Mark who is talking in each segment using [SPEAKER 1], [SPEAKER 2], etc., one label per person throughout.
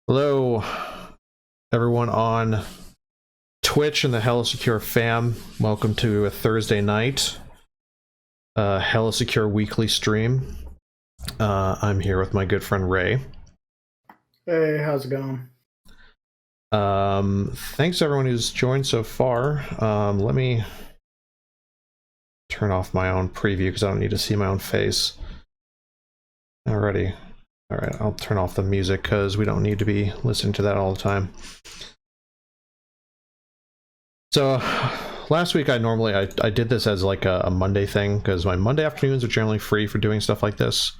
[SPEAKER 1] Hello, everyone on Twitch and the Hella Secure fam. Welcome to a Thursday night Hella Secure weekly stream. I'm here with my good friend Ray.
[SPEAKER 2] Hey, how's it going?
[SPEAKER 1] Thanks to everyone who's joined so far. Let me turn off my own preview because I don't need to see my own face. Alrighty. Alright, I'll turn off the music because we don't need to be listening to that all the time. So, last week I did this as like a Monday thing because my Monday afternoons are generally free for doing stuff like this,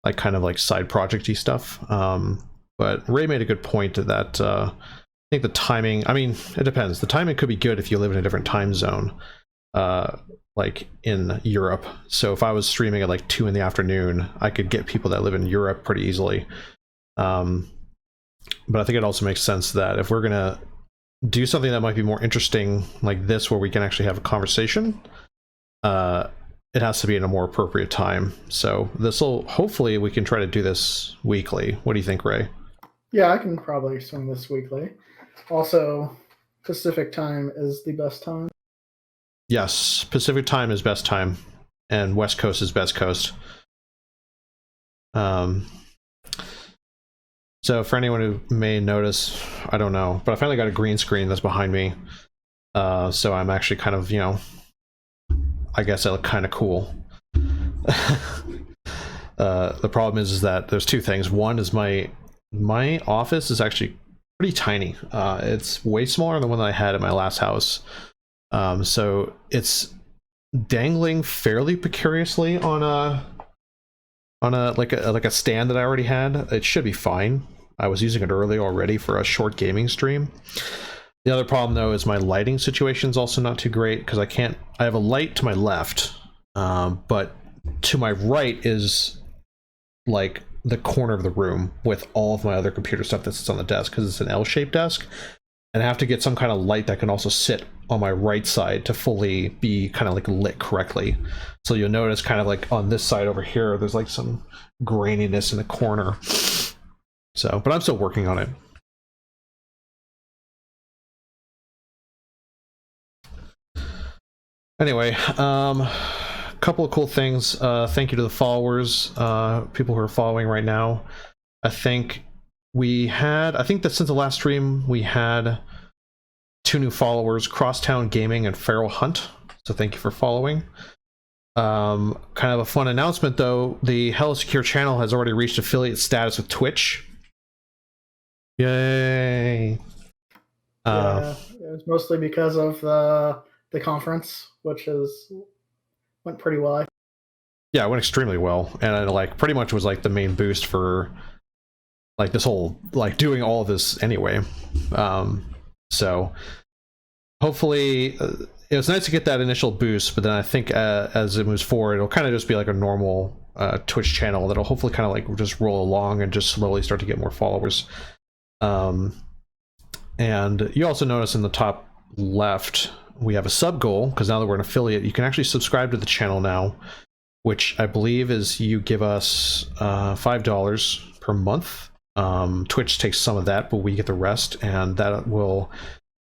[SPEAKER 1] like kind of like side project-y stuff. But Ray made a good point that I think the timing, I mean, it depends. The timing could be good if you live in a different time zone, like in Europe. So if I was streaming at like 2 in the afternoon, I could get people that live in Europe pretty easily. But I think it also makes sense that if we're gonna do something that might be more interesting like this, where we can actually have a conversation, it has to be in a more appropriate time. So hopefully we can try to do this weekly. What do you think, Ray?
[SPEAKER 2] Yeah, I can probably swing this weekly. Also, Pacific time is the best time.
[SPEAKER 1] Yes, Pacific time is best time, and West Coast is best coast. So for anyone who may notice, I don't know, but I finally got a green screen that's behind me. So I'm actually kind of, I guess I look kind of cool. The problem is that there's two things. One is my office is actually pretty tiny. It's way smaller than the one that I had at my last house. So it's dangling fairly precariously on a like a stand that I already had. It should be fine. I was using it earlier already for a short gaming stream. The other problem though is my lighting situation is also not too great because I have a light to my left, but to my right is like the corner of the room with all of my other computer stuff that sits on the desk because it's an L-shaped desk. And I have to get some kind of light that can also sit on my right side to fully be kind of like lit correctly. So you'll notice kind of like on this side over here, there's like some graininess in the corner. So, but I'm still working on it. Anyway, couple of cool things. Thank you to the followers, people who are following right now. I think that since the last stream, we had 2 new followers, Crosstown Gaming and Feral Hunt. So thank you for following. Kind of a fun announcement though, the Hella Secure channel has already reached affiliate status with Twitch. Yay!
[SPEAKER 2] Yeah, it was mostly because of the conference, which went pretty well.
[SPEAKER 1] Yeah, it went extremely well, and it like pretty much was like the main boost for like this whole like doing all of this anyway. So hopefully it was nice to get that initial boost, but then I think as it moves forward, it'll kind of just be like a normal Twitch channel that'll hopefully kind of like just roll along and just slowly start to get more followers. And you also notice in the top left we have a sub goal, because now that we're an affiliate, you can actually subscribe to the channel now, which I believe is you give us $5 per month. Twitch takes some of that, but we get the rest, and that will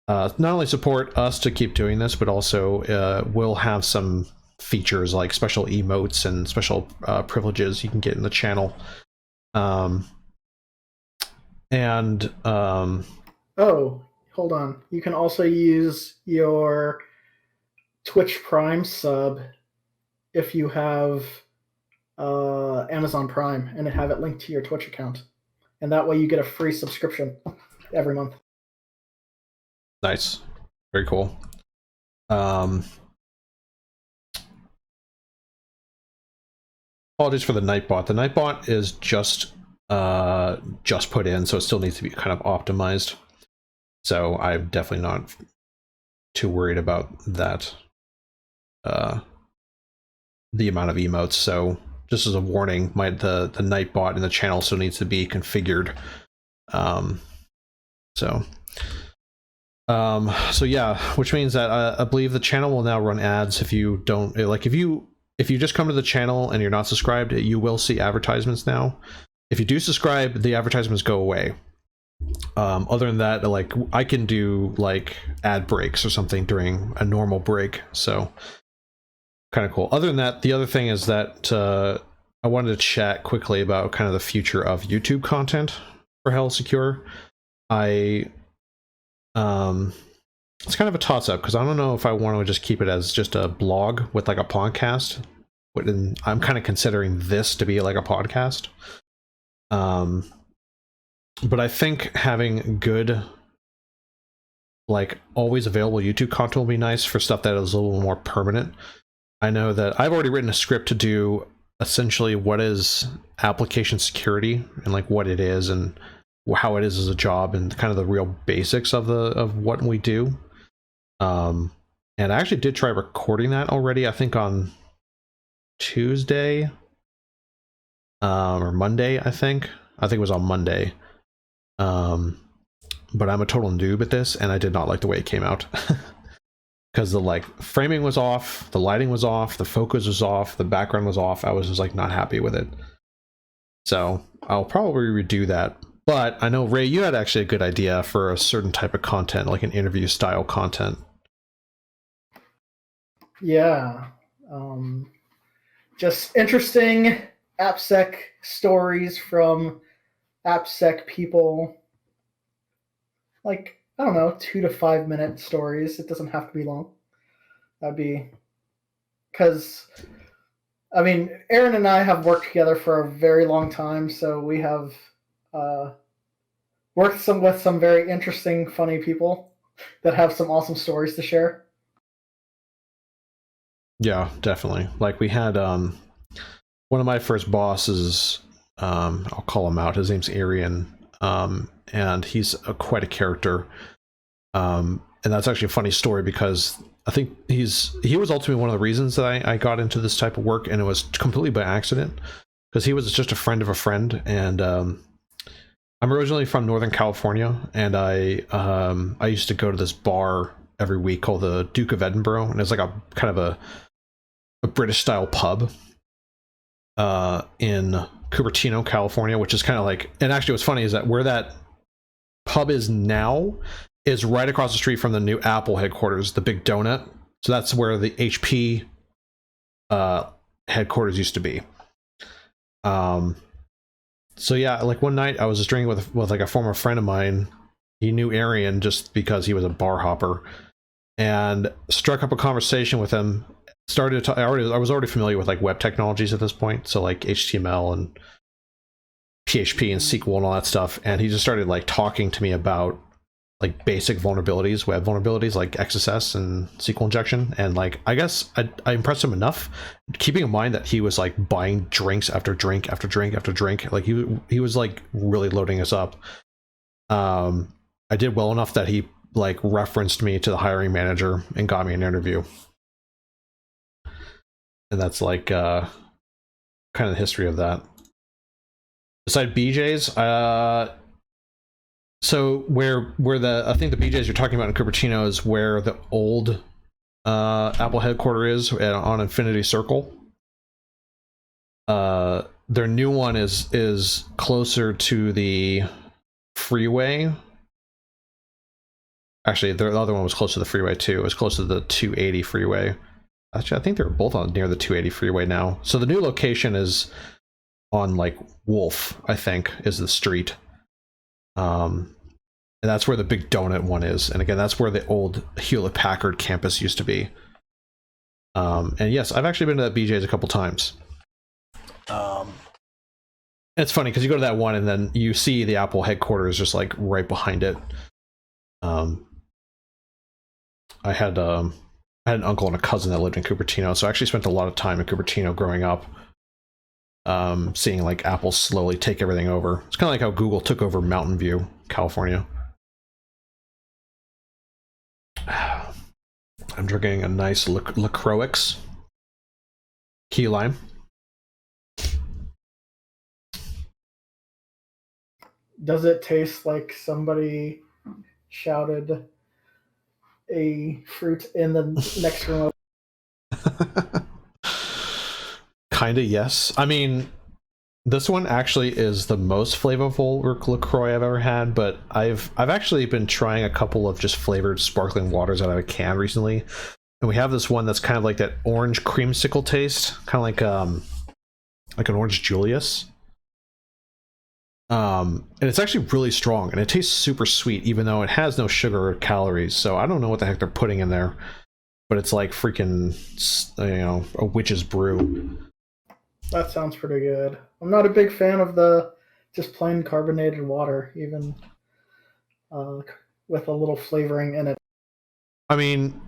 [SPEAKER 1] not only support us to keep doing this, but also will have some features like special emotes and special privileges you can get in the channel.
[SPEAKER 2] Oh, hold on. You can also use your Twitch Prime sub if you have Amazon Prime and have it linked to your Twitch account. And that way you get a free subscription every month.
[SPEAKER 1] Nice. Very cool. Apologies for the Nightbot. The Nightbot is just put in, so it still needs to be kind of optimized. So I'm definitely not too worried about that. The amount of emotes. So just as a warning, the Nightbot in the channel still needs to be configured. So yeah, which means that I believe the channel will now run ads if you don't like. If you just come to the channel and you're not subscribed, you will see advertisements now. If you do subscribe, the advertisements go away. Other than that, like I can do like ad breaks or something during a normal break, so kind of cool. Other than that, the other thing is that I wanted to chat quickly about kind of the future of YouTube content for Hell Secure. It's kind of a toss up because I don't know if I want to just keep it as just a blog with like a podcast. I'm kind of considering this to be like a podcast. But I think having good, like always available YouTube content will be nice for stuff that is a little more permanent. I know that I've already written a script to do essentially what is application security and like what it is and how it is as a job and kind of the real basics of what we do. And I actually did try recording that already, I think on Tuesday or Monday, I think it was on Monday. But I'm a total noob at this and I did not like the way it came out. Because the like framing was off, the lighting was off, the focus was off, the background was off. I was just like not happy with it. So I'll probably redo that. But I know, Ray, you had actually a good idea for a certain type of content, like an interview style content.
[SPEAKER 2] Yeah. Just interesting AppSec stories from AppSec people. Like, I don't know, 2 to 5 minute stories. It doesn't have to be long. That'd be because, I mean, Aaron and I have worked together for a very long time, so we have worked with some very interesting, funny people that have some awesome stories to share.
[SPEAKER 1] Yeah, definitely. Like we had one of my first bosses, I'll call him out. His name's Arian. And he's quite a character. And that's actually a funny story because I think he was ultimately one of the reasons that I got into this type of work, and it was completely by accident because he was just a friend of a friend. And I'm originally from Northern California, and I used to go to this bar every week called the Duke of Edinburgh, and it's like a kind of a British style pub in Cupertino, California, which is kind of like, and actually what's funny is that where that pub is now is right across the street from the new Apple headquarters, the Big Donut. So that's where the HP headquarters used to be. So yeah, like one night I was just drinking with like a former friend of mine. He knew Arian just because he was a bar hopper, and struck up a conversation with him. Started to I was already familiar with like web technologies at this point, so like HTML and PHP and SQL and all that stuff, and he just started like talking to me about like basic vulnerabilities, web vulnerabilities like XSS and SQL injection. And like I guess I impressed him enough, keeping in mind that he was like buying drinks after drink after drink after drink. Like he was like really loading us up. I did well enough that he like referenced me to the hiring manager and got me an interview. And that's like kind of the history of that. Beside BJ's, so where I think the BJ's you're talking about in Cupertino is where the old Apple headquarters is on Infinity Circle. Their new one is closer to the freeway. Actually, the other one was close to the freeway too. It was close to the 280 freeway. Actually, I think they're both on near the 280 freeway now. So the new location is on like Wolf, I think, is the street. And that's where the Big Donut one is. And again, that's where the old Hewlett-Packard campus used to be. And yes, I've actually been to that BJ's a couple times. It's funny because you go to that one and then you see the Apple headquarters just like right behind it. I had an uncle and a cousin that lived in Cupertino, so I actually spent a lot of time in Cupertino growing up, seeing like Apple slowly take everything over. It's kind of like how Google took over Mountain View, California. I'm drinking a nice LaCroix key lime.
[SPEAKER 2] Does it taste like somebody shouted a fruit in the next room?
[SPEAKER 1] Kinda, yes. I mean, This one actually is the most flavorful LaCroix I've ever had, but I've actually been trying a couple of just flavored sparkling waters out of a can recently, and we have this one that's kind of like that orange creamsicle taste, kind of like an orange Julius. And it's actually really strong, and it tastes super sweet, even though it has no sugar or calories. So I don't know what the heck they're putting in there, but it's like freaking, a witch's brew.
[SPEAKER 2] That sounds pretty good. I'm not a big fan of the just plain carbonated water, even with a little flavoring in it.
[SPEAKER 1] I mean,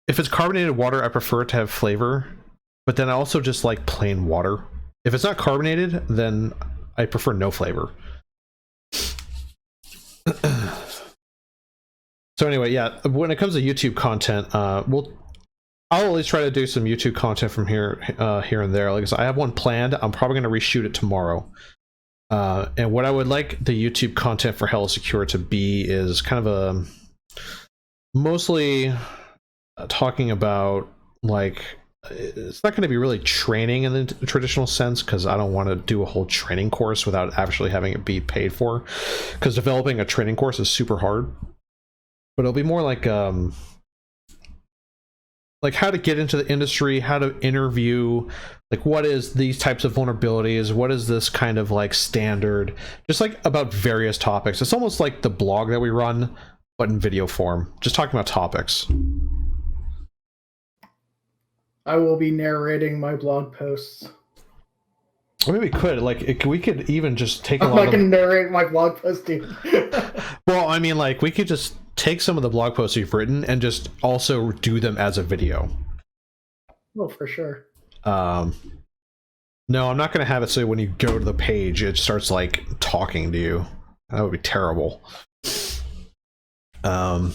[SPEAKER 1] if it's carbonated water, I prefer it to have flavor, but then I also just like plain water. If it's not carbonated, then I prefer no flavor. So anyway, yeah, when it comes to YouTube content, I'll always try to do some YouTube content from here and there. Like I said, I have one planned. I'm probably going to reshoot it tomorrow. And what I would like the YouTube content for Hella Secure to be is kind of mostly talking about, like, it's not going to be really training in the traditional sense, because I don't want to do a whole training course without actually having it be paid for, because developing a training course is super hard. But it'll be more like how to get into the industry, how to interview, like what is these types of vulnerabilities, what is this kind of like standard, just like about various topics. It's almost like the blog that we run, but in video form, just talking about topics.
[SPEAKER 2] I will be narrating my blog posts.
[SPEAKER 1] Or maybe we could, we could even just take a
[SPEAKER 2] I'm
[SPEAKER 1] lot
[SPEAKER 2] not gonna narrate my blog post, dude.
[SPEAKER 1] Well, I mean, like, we could just take some of the blog posts you've written and just also do them as a video.
[SPEAKER 2] Oh, for sure.
[SPEAKER 1] No, I'm not going to have it so when you go to the page, it starts, like, talking to you. That would be terrible. So,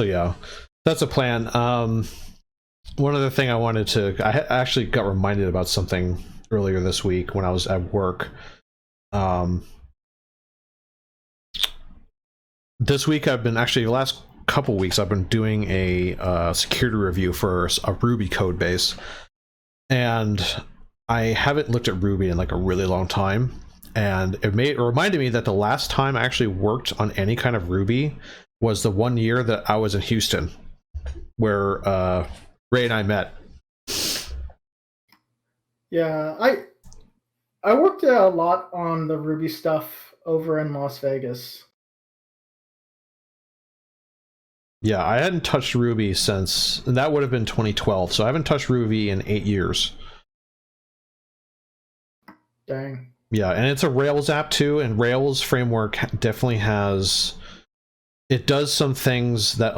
[SPEAKER 1] yeah, that's a plan. One other thing I actually got reminded about something earlier this week when I was at work. This week the last couple weeks I've been doing a security review for a Ruby code base, and I haven't looked at Ruby in like a really long time, and it reminded me that the last time I actually worked on any kind of Ruby was the 1 year that I was in Houston, where Ray and I met.
[SPEAKER 2] Yeah, I worked a lot on the Ruby stuff over in Las Vegas.
[SPEAKER 1] Yeah, I hadn't touched Ruby since, that would have been 2012, so I haven't touched Ruby in 8 years.
[SPEAKER 2] Dang.
[SPEAKER 1] Yeah, and it's a Rails app too, and Rails framework definitely does some things that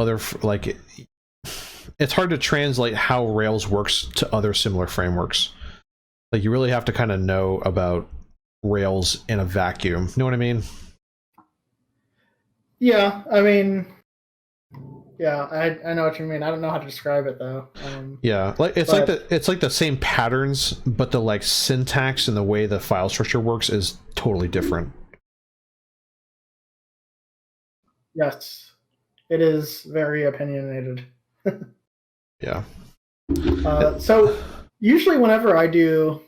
[SPEAKER 1] it's hard to translate how Rails works to other similar frameworks. Like, you really have to kind of know about Rails in a vacuum. You know what I mean?
[SPEAKER 2] Yeah, I mean, yeah, I know what you mean. I don't know how to describe it though.
[SPEAKER 1] Yeah, like it's like the same patterns, but the like syntax and the way the file structure works is totally different.
[SPEAKER 2] Yes, it is very opinionated.
[SPEAKER 1] Yeah.
[SPEAKER 2] So usually whenever I do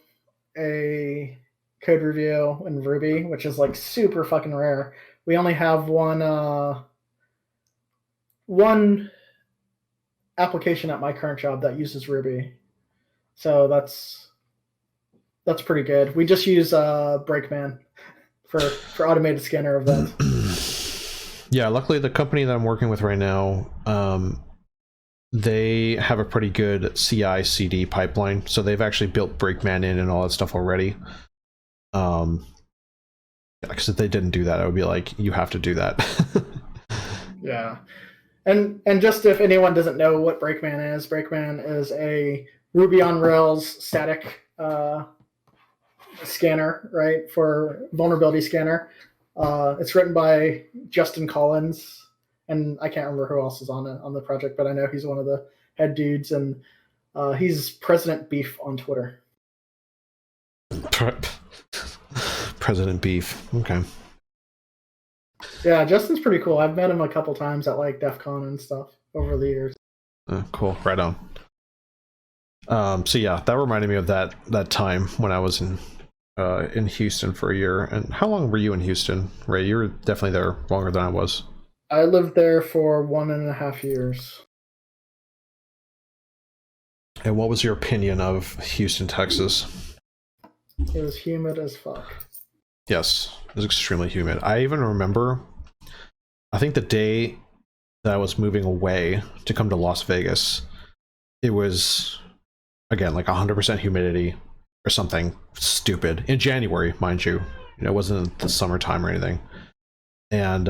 [SPEAKER 2] a code review in Ruby, which is like super fucking rare, we only have one application at my current job that uses Ruby. So that's pretty good. We just use Breakman for automated scanner events.
[SPEAKER 1] Yeah, luckily the company that I'm working with right now, they have a pretty good CI/CD pipeline, so they've actually built Breakman in and all that stuff already. Because if they didn't do that, I would be like, you have to do that.
[SPEAKER 2] Yeah. And just if anyone doesn't know what Breakman is a Ruby on Rails static scanner, right, for vulnerability scanner. It's written by Justin Collins, and I can't remember who else is on the project, but I know he's one of the head dudes, and he's President Beef on Twitter.
[SPEAKER 1] President Beef. Okay.
[SPEAKER 2] Yeah, Justin's pretty cool. I've met him a couple times at like DEF CON and stuff over the years.
[SPEAKER 1] Cool. Right on. So yeah, that reminded me of that time when I was in in Houston for a year. And how long were you in Houston, Ray? You were definitely there longer than I was.
[SPEAKER 2] I lived there for 1.5 years.
[SPEAKER 1] And what was your opinion of Houston, Texas?
[SPEAKER 2] It was humid as fuck.
[SPEAKER 1] Yes, it was extremely humid. I even remember, I think the day that I was moving away to come to Las Vegas, it was, again, like 100% humidity or something stupid. In January, mind you. It wasn't the summertime or anything. And,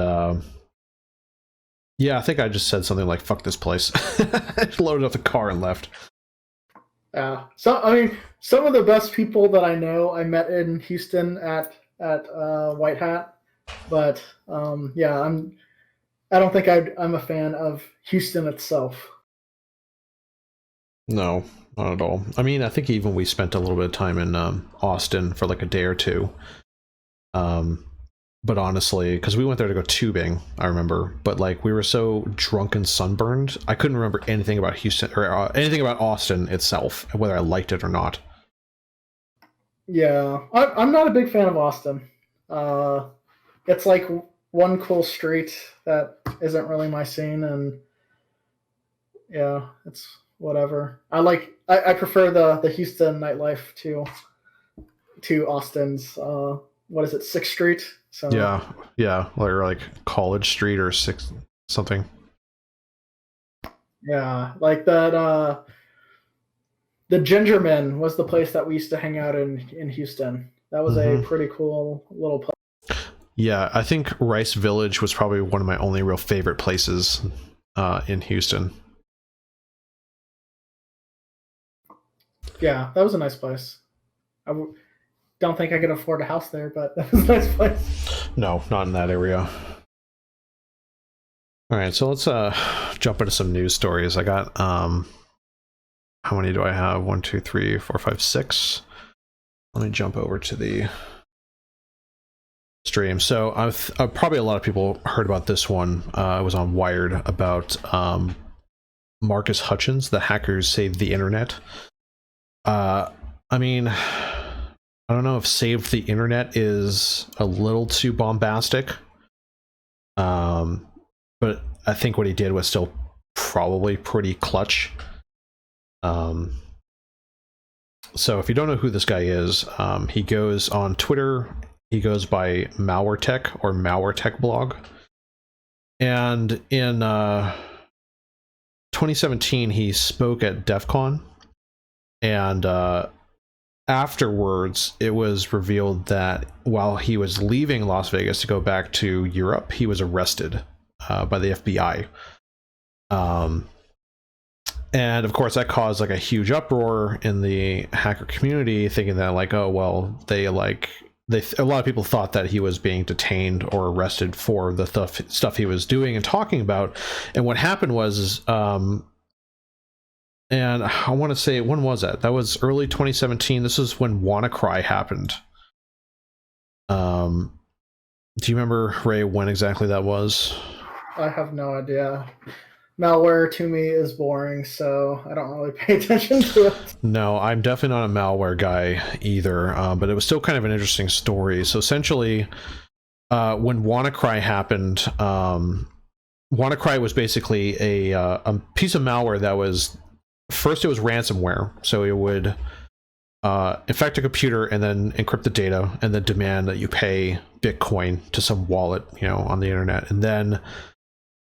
[SPEAKER 1] yeah, I think I just said something like, fuck this place. I loaded up the car and left.
[SPEAKER 2] Yeah. So, I mean, some of the best people that I know I met in Houston at White Hat. But, yeah, I don't think I'm a fan of Houston itself.
[SPEAKER 1] No, not at all. I mean, I think even we spent a little bit of time in Austin for like a day or two. But honestly, because we went there to go tubing, I remember. But like, we were so drunk and sunburned, I couldn't remember anything about Houston or anything about Austin itself, whether I liked it or not.
[SPEAKER 2] Yeah, I'm not a big fan of Austin. It's like one cool street that isn't really my scene, and yeah, it's whatever. I prefer the Houston nightlife to Austin's. What is it, 6th Street? So
[SPEAKER 1] yeah, or like College Street or 6 something.
[SPEAKER 2] Yeah, like that. The Gingerman was the place that we used to hang out in Houston. That was a pretty cool little place.
[SPEAKER 1] Yeah, I think Rice Village was probably one of my only real favorite places in Houston.
[SPEAKER 2] Yeah, that was a nice place. Don't think I could afford a house there, but that was a nice place.
[SPEAKER 1] No, not in that area. All right, so let's jump into some news stories. I got how many do I have? 1, 2, 3, 4, 5, 6. Let me jump over to the stream. So probably a lot of people heard about this one. I was on Wired about Marcus Hutchins, the hackers saved the internet. I mean, I don't know if saved the internet is a little too bombastic. But I think what he did was still probably pretty clutch. So if you don't know who this guy is, he goes on Twitter, he goes by Malware Tech or Malware Tech blog. And in 2017, he spoke at DEF CON, and afterwards, it was revealed that while he was leaving Las Vegas to go back to Europe, he was arrested by the FBI. And of course, that caused like a huge uproar in the hacker community, thinking that like, oh well, a lot of people thought that he was being detained or arrested for the stuff he was doing and talking about. And what happened was, and I want to say, when was that? That was early 2017. This is when Wannacry happened. Do you remember, Ray, when exactly that was?
[SPEAKER 2] I have no idea. Malware to me is boring, so I don't really pay attention to it.
[SPEAKER 1] No, I'm definitely not a malware guy either, but it was still kind of an interesting story. So essentially, when Wannacry happened, Wannacry was basically a piece of malware that was, first it was ransomware, so it would infect a computer and then encrypt the data and then demand that you pay Bitcoin to some wallet, on the internet. And then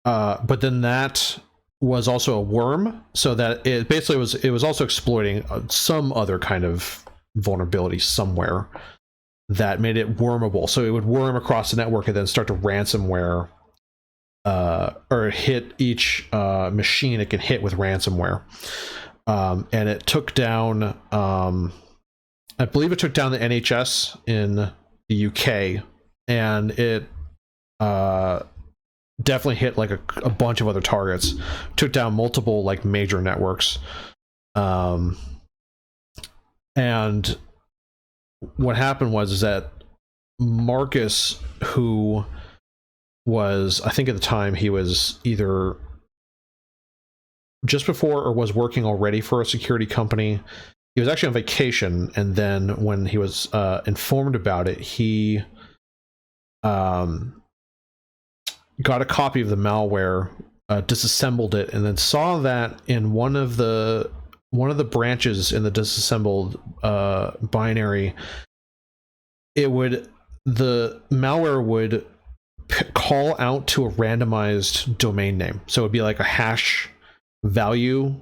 [SPEAKER 1] but then that was also a worm, so that it basically was also exploiting some other kind of vulnerability somewhere that made it wormable. So it would worm across the network and then start to ransomware or hit each machine it can hit with ransomware. And it took down, I believe it took down the NHS in the UK, and it definitely hit like a bunch of other targets, took down multiple like major networks. And what happened was that Marcus, who was, I think at the time he was either just before or was working already for a security company, he was actually on vacation, and then when he was informed about it, he got a copy of the malware, disassembled it, and then saw that in one of the branches in the disassembled binary, the malware would call out to a randomized domain name. So it'd be like a hash value.com,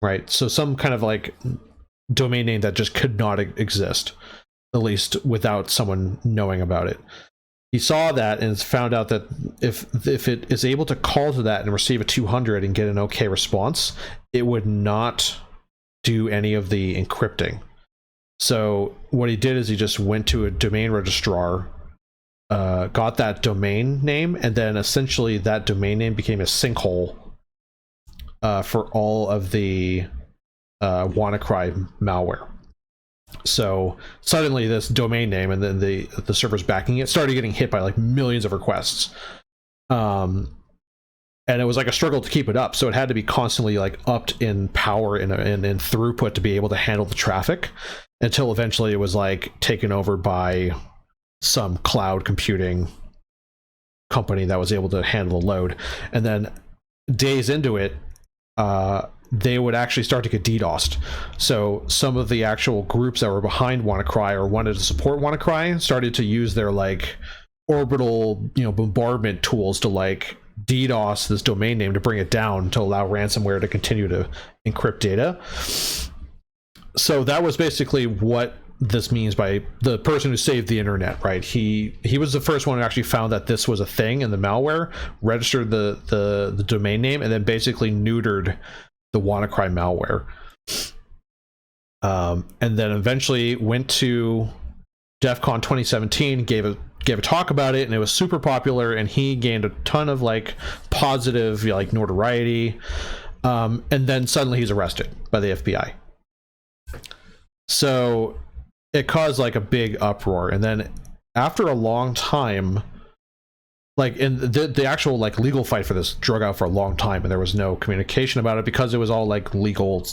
[SPEAKER 1] right? So some kind of like domain name that just could not exist, at least without someone knowing about it. He saw that and found out that if it is able to call to that and receive a 200 and get an okay response, it would not do any of the encrypting. So what he did is he just went to a domain registrar, got that domain name, and then essentially that domain name became a sinkhole for all of the Wannacry malware. So suddenly this domain name and then the servers backing it started getting hit by like millions of requests. And it was like a struggle to keep it up. So it had to be constantly like upped in power and in throughput to be able to handle the traffic, until eventually it was like taken over by some cloud computing company that was able to handle the load. And then days into it, they would actually start to get DDoSed. So some of the actual groups that were behind Wannacry or wanted to support Wannacry started to use their like orbital, bombardment tools to like DDoS this domain name to bring it down to allow ransomware to continue to encrypt data. So that was basically what this means by the person who saved the internet, right? He was the first one who actually found that this was a thing in the malware, registered the domain name, and then basically neutered the Wannacry malware. And then eventually went to DEF CON 2017, gave a talk about it, and it was super popular, and he gained a ton of like positive like notoriety. And then suddenly he's arrested by the FBI. So it caused like a big uproar, and then after a long time, like in the actual like legal fight for this drug out for a long time, and there was no communication about it because it was all like legalese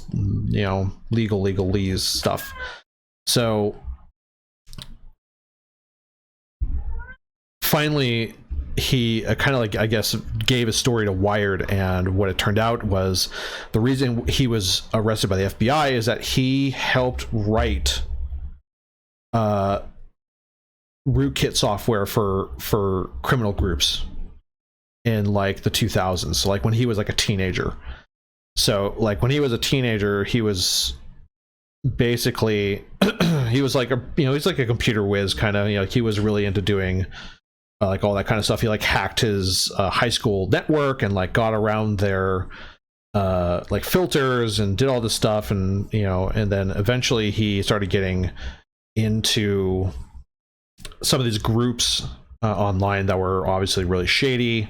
[SPEAKER 1] stuff. So finally he kind of like, I guess, gave a story to Wired, and what it turned out was the reason he was arrested by the FBI is that he helped write rootkit software for criminal groups in like the 2000s. So like when he was like a teenager. So like when he was a teenager, he was basically he was like he's like a computer whiz kind of, he was really into doing like all that kind of stuff. He like hacked his high school network and like got around their like filters and did all this stuff, and and then eventually he started getting into some of these groups online that were obviously really shady.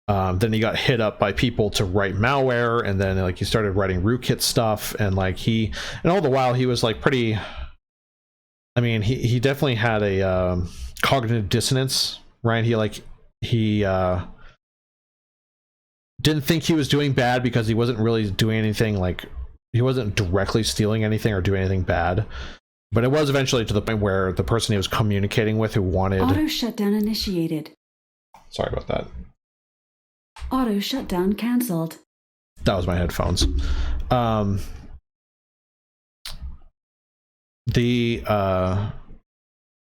[SPEAKER 1] Then he got hit up by people to write malware, and then like he started writing rootkit stuff, and like and all the while he was like pretty, I mean, he definitely had a cognitive dissonance, right? He didn't think he was doing bad because he wasn't really doing anything, like he wasn't directly stealing anything or doing anything bad. But it was eventually to the point where the person he was communicating with who wanted...
[SPEAKER 3] Auto shutdown initiated.
[SPEAKER 1] Sorry about that.
[SPEAKER 3] Auto shutdown cancelled.
[SPEAKER 1] That was my headphones.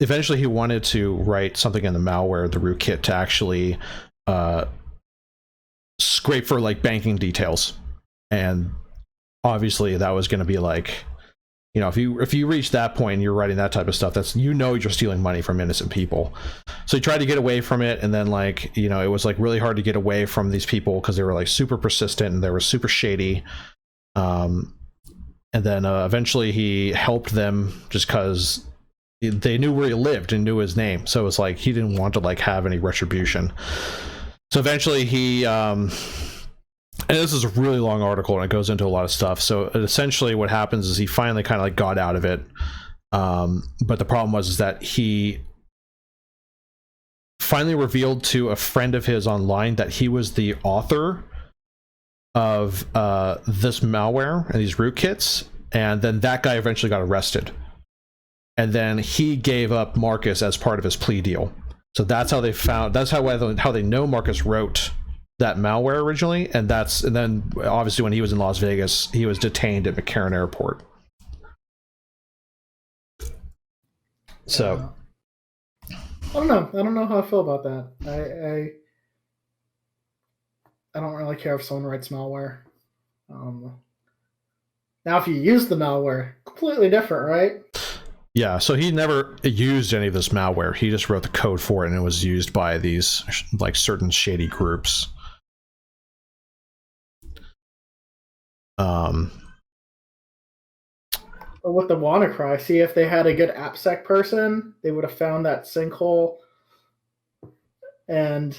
[SPEAKER 1] Eventually he wanted to write something in the malware, the rootkit, to actually scrape for like banking details. And obviously that was going to be like... if you reach that point and you're writing that type of stuff, that's, you're stealing money from innocent people. So he tried to get away from it, and then like, it was like really hard to get away from these people because they were like super persistent and they were super shady. And then eventually he helped them just because they knew where he lived and knew his name. So it was like he didn't want to like have any retribution. So eventually he and this is a really long article and it goes into a lot of stuff. So essentially what happens is he finally kind of like got out of it. But the problem was is that he finally revealed to a friend of his online that he was the author of this malware and these rootkits, and then that guy eventually got arrested, and then he gave up Marcus as part of his plea deal. So that's how they found. That's how they know Marcus wrote that malware originally, and then obviously when he was in Las Vegas, he was detained at McCarran Airport. So
[SPEAKER 2] I don't know how I feel about that. I don't really care if someone writes malware. Now, if you use the malware, completely different, right?
[SPEAKER 1] Yeah, so he never used any of this malware. He just wrote the code for it, and it was used by these like certain shady groups.
[SPEAKER 2] But with the Wannacry, see, if they had a good AppSec person, they would have found that sinkhole, and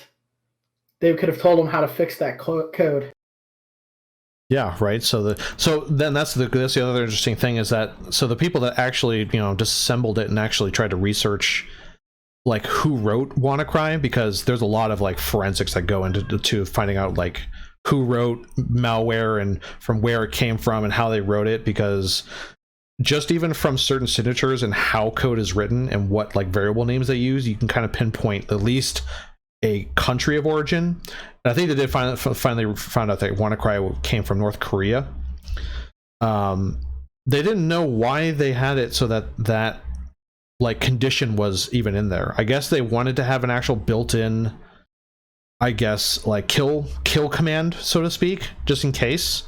[SPEAKER 2] they could have told them how to fix that code.
[SPEAKER 1] Yeah, right. So then that's the other interesting thing is that so the people that actually disassembled it and actually tried to research like who wrote Wannacry, because there's a lot of like forensics that go into finding out like who wrote malware and from where it came from and how they wrote it, because just even from certain signatures and how code is written and what like variable names they use, you can kind of pinpoint at least a country of origin. And I think they did finally found out that Wannacry came from North Korea. They didn't know why they had it so that like condition was even in there. I guess they wanted to have an actual built-in, I guess, like kill command, so to speak, just in case.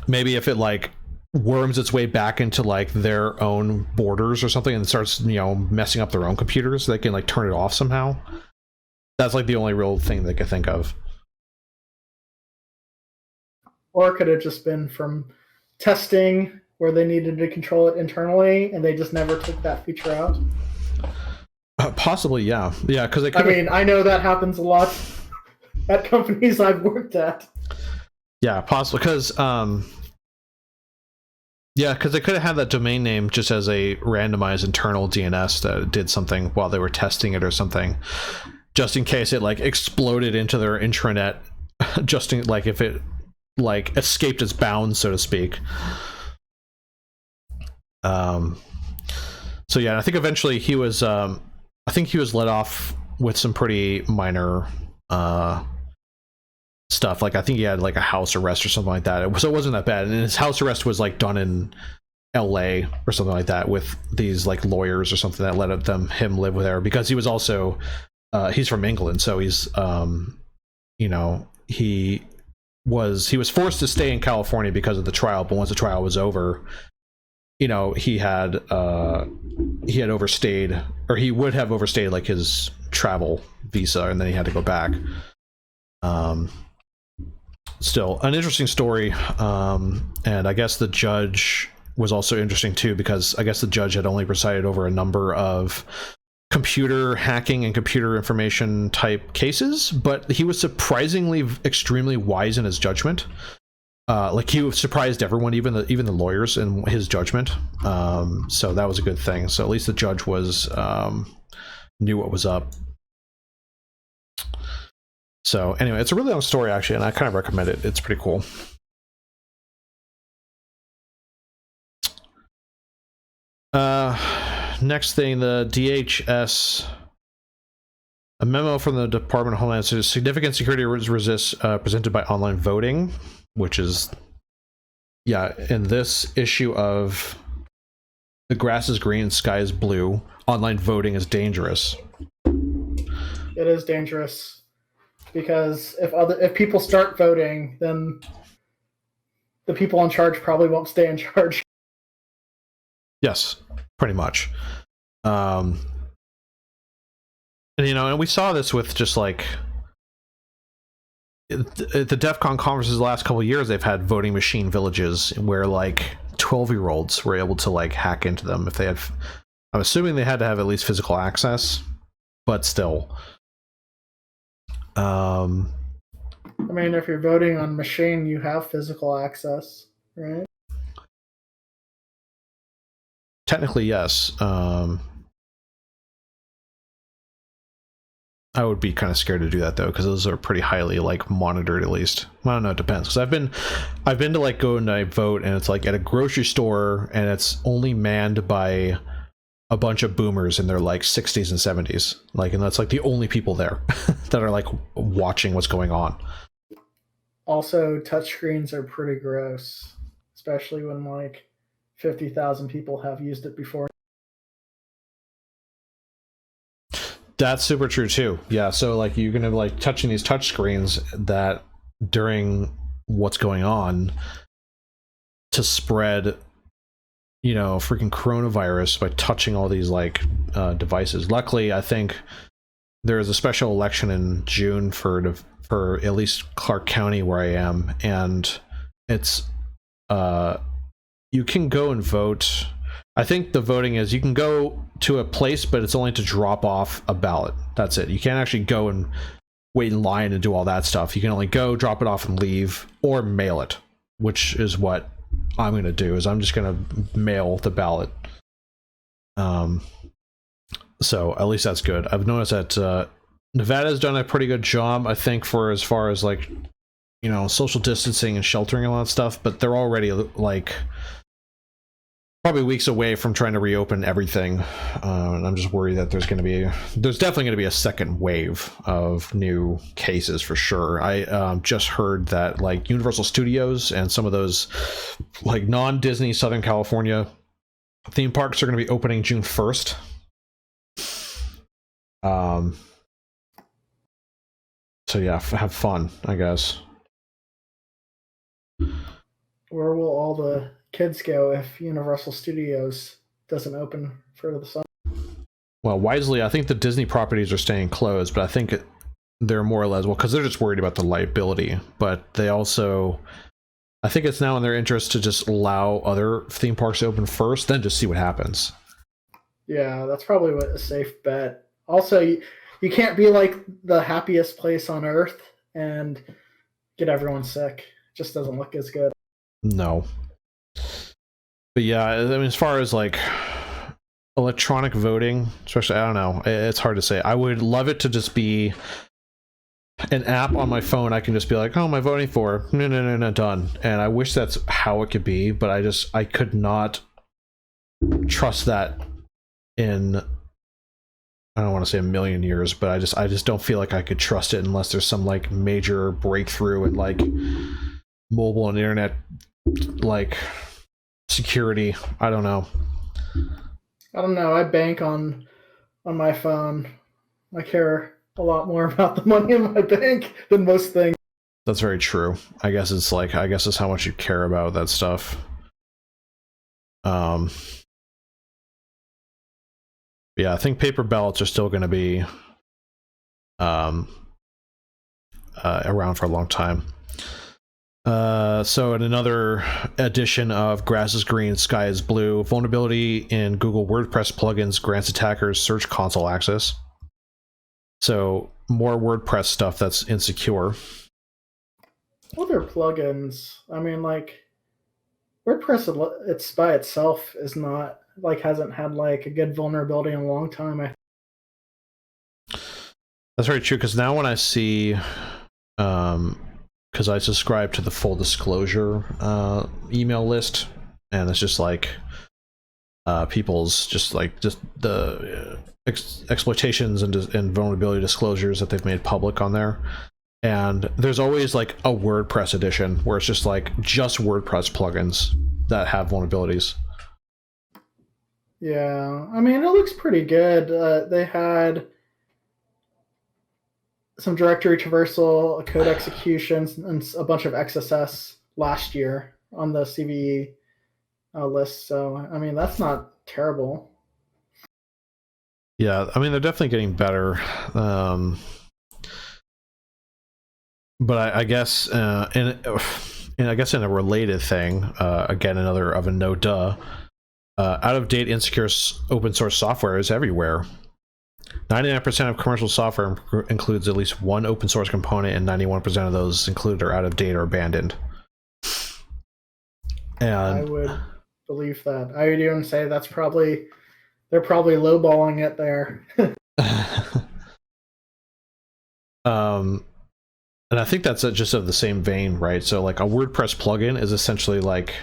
[SPEAKER 1] Maybe if it like worms its way back into like their own borders or something and starts messing up their own computers, they can like turn it off somehow. That's like the only real thing they could think of.
[SPEAKER 2] Or it could have just been from testing where they needed to control it internally and they just never took that feature out.
[SPEAKER 1] Possibly, yeah, because
[SPEAKER 2] I know that happens a lot at companies I've worked at.
[SPEAKER 1] Yeah, possibly, because because they could have had that domain name just as a randomized internal DNS that did something while they were testing it or something, just in case it like exploded into their intranet, just in, like if it like escaped its bounds, so to speak. So yeah, I think eventually he was let off with some pretty minor stuff. Like I think he had like a house arrest or something like that. So it wasn't that bad. And his house arrest was like done in LA or something like that with these like lawyers or something that let him live with there, because he was also he's from England, so he's he was forced to stay in California because of the trial, but once the trial was over, he had overstayed, or he would have overstayed like his travel visa, and then he had to go back. Still an interesting story. And I guess the judge was also interesting too, because I guess the judge had only presided over a number of computer hacking and computer information type cases, but he was surprisingly extremely wise in his judgment. Like he surprised everyone, even the lawyers, in his judgment. So that was a good thing. So at least the judge was knew what was up. So anyway, it's a really long story actually, and I kind of recommend it. It's pretty cool. Next thing, the DHS, a memo from the Department of Homeland Security, significant security resists presented by online voting, which is, in this issue of The Grass is Green, Sky is Blue, online voting is dangerous.
[SPEAKER 2] It is dangerous. Because if people start voting, then the people in charge probably won't stay in charge.
[SPEAKER 1] Yes, pretty much. And and we saw this with just like the DEF CON conferences the last couple of years. They've had voting machine villages where like 12-year-olds were able to like hack into them if they had. I'm assuming they had to have at least physical access, but still.
[SPEAKER 2] I mean, if you're voting on machine, you have physical access, right?
[SPEAKER 1] Technically, yes. I I would be kind of scared to do that though, because those are pretty highly like monitored. At least, I don't know. It depends. Because I've been to like go and I vote, and it's like at a grocery store, and it's only manned by a bunch of boomers in their like 60s and 70s. Like, and that's like the only people there that are like watching what's going on.
[SPEAKER 2] Also, touchscreens are pretty gross, especially when like 50,000 people have used it before.
[SPEAKER 1] That's super true too. Yeah, so like you're gonna like touching these touch screens that during what's going on to spread, you know, freaking coronavirus by touching all these like devices. Luckily, I think there is a special election in June for at least Clark County where I am, and it's you can go and vote. I think the voting is you can go to a place, but it's only to drop off a ballot. That's it. You can't actually go and wait in line and do all that stuff. You can only go, drop it off, and leave, or mail it, which is what I'm going to do. Is I'm just going to mail the ballot. So at least that's good. I've noticed that Nevada's done a pretty good job, I think, for as far as like, you know, social distancing and sheltering and all that stuff. But they're already like probably weeks away from trying to reopen everything, and I'm just worried that there's definitely going to be a second wave of new cases for sure. I just heard that like Universal Studios and some of those like non-Disney Southern California theme parks are going to be opening June 1st. So yeah, have fun, I guess.
[SPEAKER 2] Where will all the kids go if Universal Studios doesn't open for the summer?
[SPEAKER 1] Well, wisely, I think the Disney properties are staying closed, but I think they're more or less, well, because they're just worried about the liability, but they also, I think it's now in their interest to just allow other theme parks to open first, then just see what happens.
[SPEAKER 2] Yeah, that's probably a safe bet. Also, you can't be like the happiest place on earth and get everyone sick. It just doesn't look as good.
[SPEAKER 1] No. But yeah, I mean, as far as like electronic voting, especially, I don't know, it's hard to say. I would love it to just be an app on my phone. I can just be like, oh, am I voting for? No, done. And I wish that's how it could be, but I could not trust that in, I don't want to say a million years, but I just don't feel like I could trust it unless there's some like major breakthrough in like mobile and internet like security. I don't know.
[SPEAKER 2] I bank on my phone. I care a lot more about the money in my bank than most things.
[SPEAKER 1] That's very true. I guess it's how much you care about that stuff. Yeah, I think paper ballots are still going to be around for a long time. So in another edition of Grass is Green, Sky is Blue, vulnerability in Google WordPress plugins grants attackers Search Console access. So more WordPress stuff that's insecure.
[SPEAKER 2] Other plugins, I mean, like WordPress, it's by itself is not like hasn't had like a good vulnerability in a long time.
[SPEAKER 1] That's very true, because now when I see, because I subscribe to the full disclosure email list, and it's just like people's just the exploitations and vulnerability disclosures that they've made public on there. And there's always like a WordPress edition where it's just WordPress plugins that have vulnerabilities.
[SPEAKER 2] Yeah, I mean, it looks pretty good. They had some directory traversal, code executions, and a bunch of XSS last year on the CVE list. So, I mean, that's not terrible.
[SPEAKER 1] Yeah, I mean, they're definitely getting better. But I guess, and I guess in a related thing, again, another of a no duh, out-of-date insecure open source software is everywhere. 99% of commercial software includes at least one open source component, and 91% of those included are out of date or abandoned. And
[SPEAKER 2] I would believe that. I would even say they're probably lowballing it there.
[SPEAKER 1] And I think that's just of the same vein, right? So like a WordPress plugin is essentially like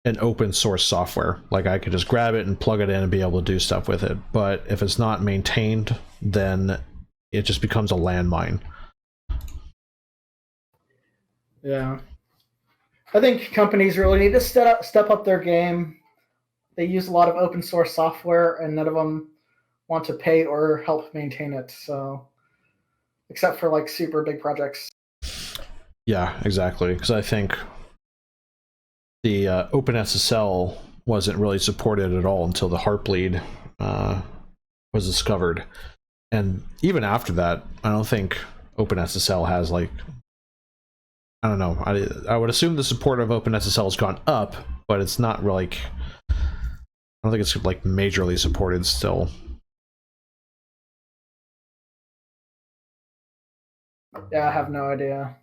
[SPEAKER 1] an open source software. Like I could just grab it and plug it in and be able to do stuff with it. But if it's not maintained, then it just becomes a landmine.
[SPEAKER 2] Yeah. I think companies really need to step up their game. They use a lot of open source software, and none of them want to pay or help maintain it. So, except for like super big projects.
[SPEAKER 1] Yeah, exactly. Because I think the OpenSSL wasn't really supported at all until the Heartbleed was discovered, and even after that, I don't think OpenSSL has like. I don't know. I would assume the support of OpenSSL has gone up, but it's not really. I don't think it's like majorly supported still.
[SPEAKER 2] Yeah, I have no idea.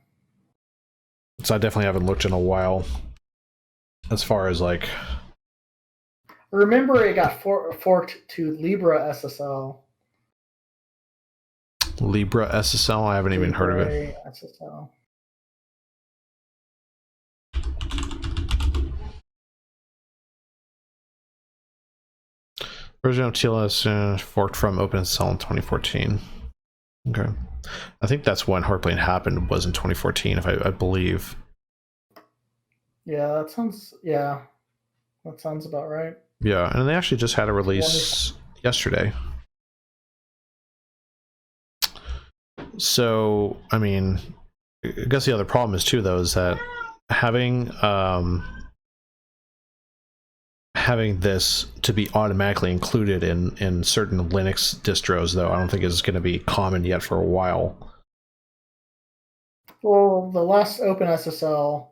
[SPEAKER 1] So I definitely haven't looked in a while. As far as like,
[SPEAKER 2] Remember, it got forked to Libra SSL.
[SPEAKER 1] Libra SSL. I haven't even heard of it.
[SPEAKER 2] SSL.
[SPEAKER 1] Version of TLS forked from OpenSSL in 2014. Okay, I think that's when Heartbleed happened. Was in 2014, if I believe.
[SPEAKER 2] Yeah, that sounds. Yeah, that sounds about right.
[SPEAKER 1] Yeah, and they actually just had a release yesterday. So, I mean, I guess the other problem is too, though, is that having this to be automatically included in certain Linux distros, though, I don't think is going to be common yet for a while.
[SPEAKER 2] Well, the last OpenSSL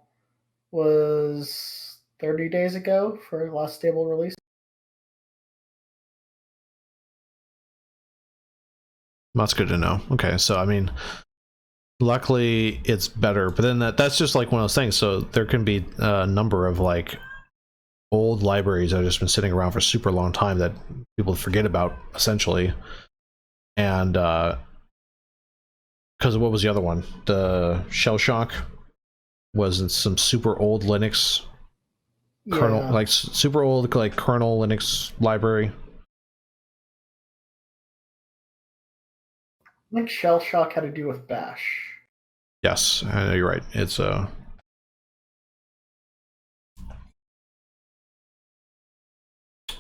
[SPEAKER 2] was 30 days ago for the last stable release.
[SPEAKER 1] That's good to know. Okay, so I mean, luckily it's better, but then that's just like one of those things. So there can be a number of like old libraries that have just been sitting around for a super long time that people forget about, essentially. And because what was the other one? The Shell Shock was in some super old Linux kernel, like super old like kernel Linux library.
[SPEAKER 2] I think Shell Shock had to do with Bash.
[SPEAKER 1] Yes, I know you're right. It's
[SPEAKER 2] But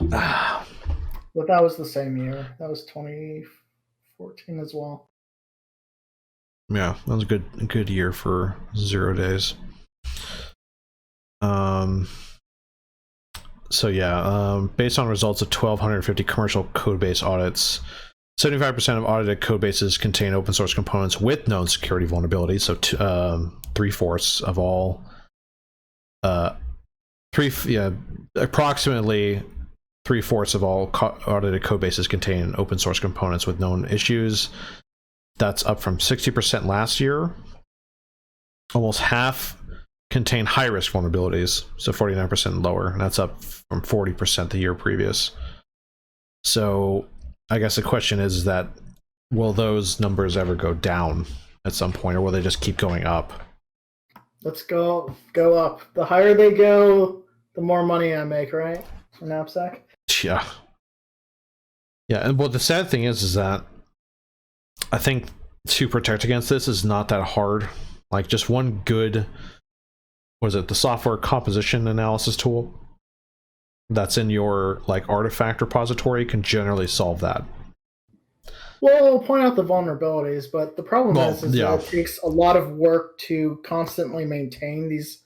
[SPEAKER 2] that was the same year. That was 2014 as well.
[SPEAKER 1] Yeah, that was a good year for 0 days. So yeah, based on results of 1,250 commercial codebase audits, 75% of audited codebases contain open source components with known security vulnerabilities. So 3/4 of all, approximately 3/4 of all audited codebases contain open source components with known issues. That's up from 60% last year. Almost half contain high-risk vulnerabilities, so 49% lower, and that's up from 40% the year previous. So I guess the question is that will those numbers ever go down at some point, or will they just keep going up?
[SPEAKER 2] Let's go up. The higher they go, the more money I make, right? For Knapsack.
[SPEAKER 1] Yeah. And well, the sad thing is that I think to protect against this is not that hard. Like just one good, the software composition analysis tool that's in your like artifact repository can generally solve that.
[SPEAKER 2] Well, it'll point out the vulnerabilities, but the problem is that it takes a lot of work to constantly maintain these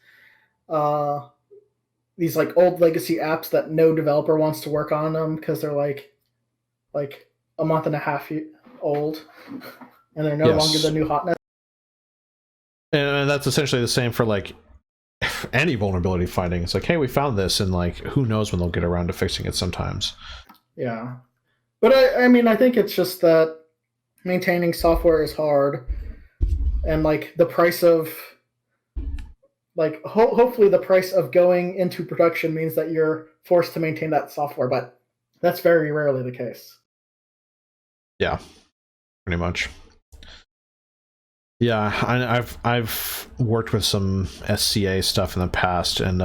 [SPEAKER 2] like old legacy apps that no developer wants to work on them because they're like a month and a half old and they're no longer the new hotness.
[SPEAKER 1] And that's essentially the same for like any vulnerability finding. It's like, hey, we found this, and like who knows when they'll get around to fixing it sometimes.
[SPEAKER 2] Yeah. But I mean, I think it's just that maintaining software is hard, and like the price of hopefully the price of going into production means that you're forced to maintain that software, but that's very rarely the case.
[SPEAKER 1] Yeah, pretty much. Yeah, I've worked with some SCA stuff in the past, and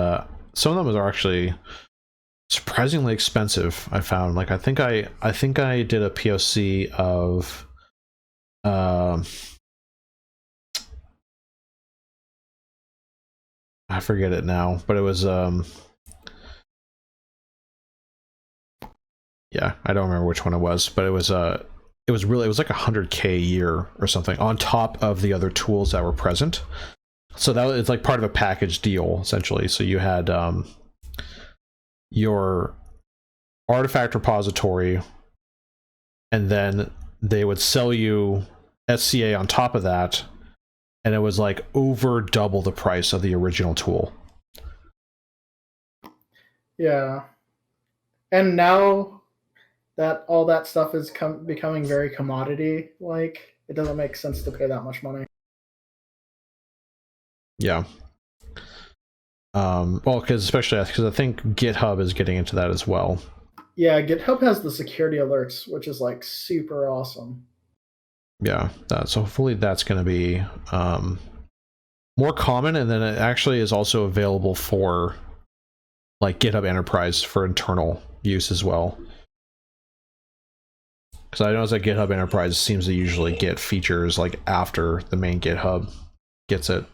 [SPEAKER 1] some of them are actually surprisingly expensive. I found, like, I think I did a POC of I forget it now, but it was yeah, I don't remember which one it was, but it was like 100K a year or something on top of the other tools that were present. So that was, it's like part of a package deal essentially. So you had your artifact repository, and then they would sell you SCA on top of that, and it was like over double the price of the original tool.
[SPEAKER 2] Yeah. And now that all that stuff is becoming very commodity, like, it doesn't make sense to pay that much money.
[SPEAKER 1] Yeah. Well, because I think GitHub is getting into that as well.
[SPEAKER 2] Yeah, GitHub has the security alerts, which is like super awesome.
[SPEAKER 1] Yeah, so hopefully that's going to be more common, and then it actually is also available for like GitHub Enterprise for internal use as well. Because I notice that GitHub Enterprise seems to usually get features like after the main GitHub gets it.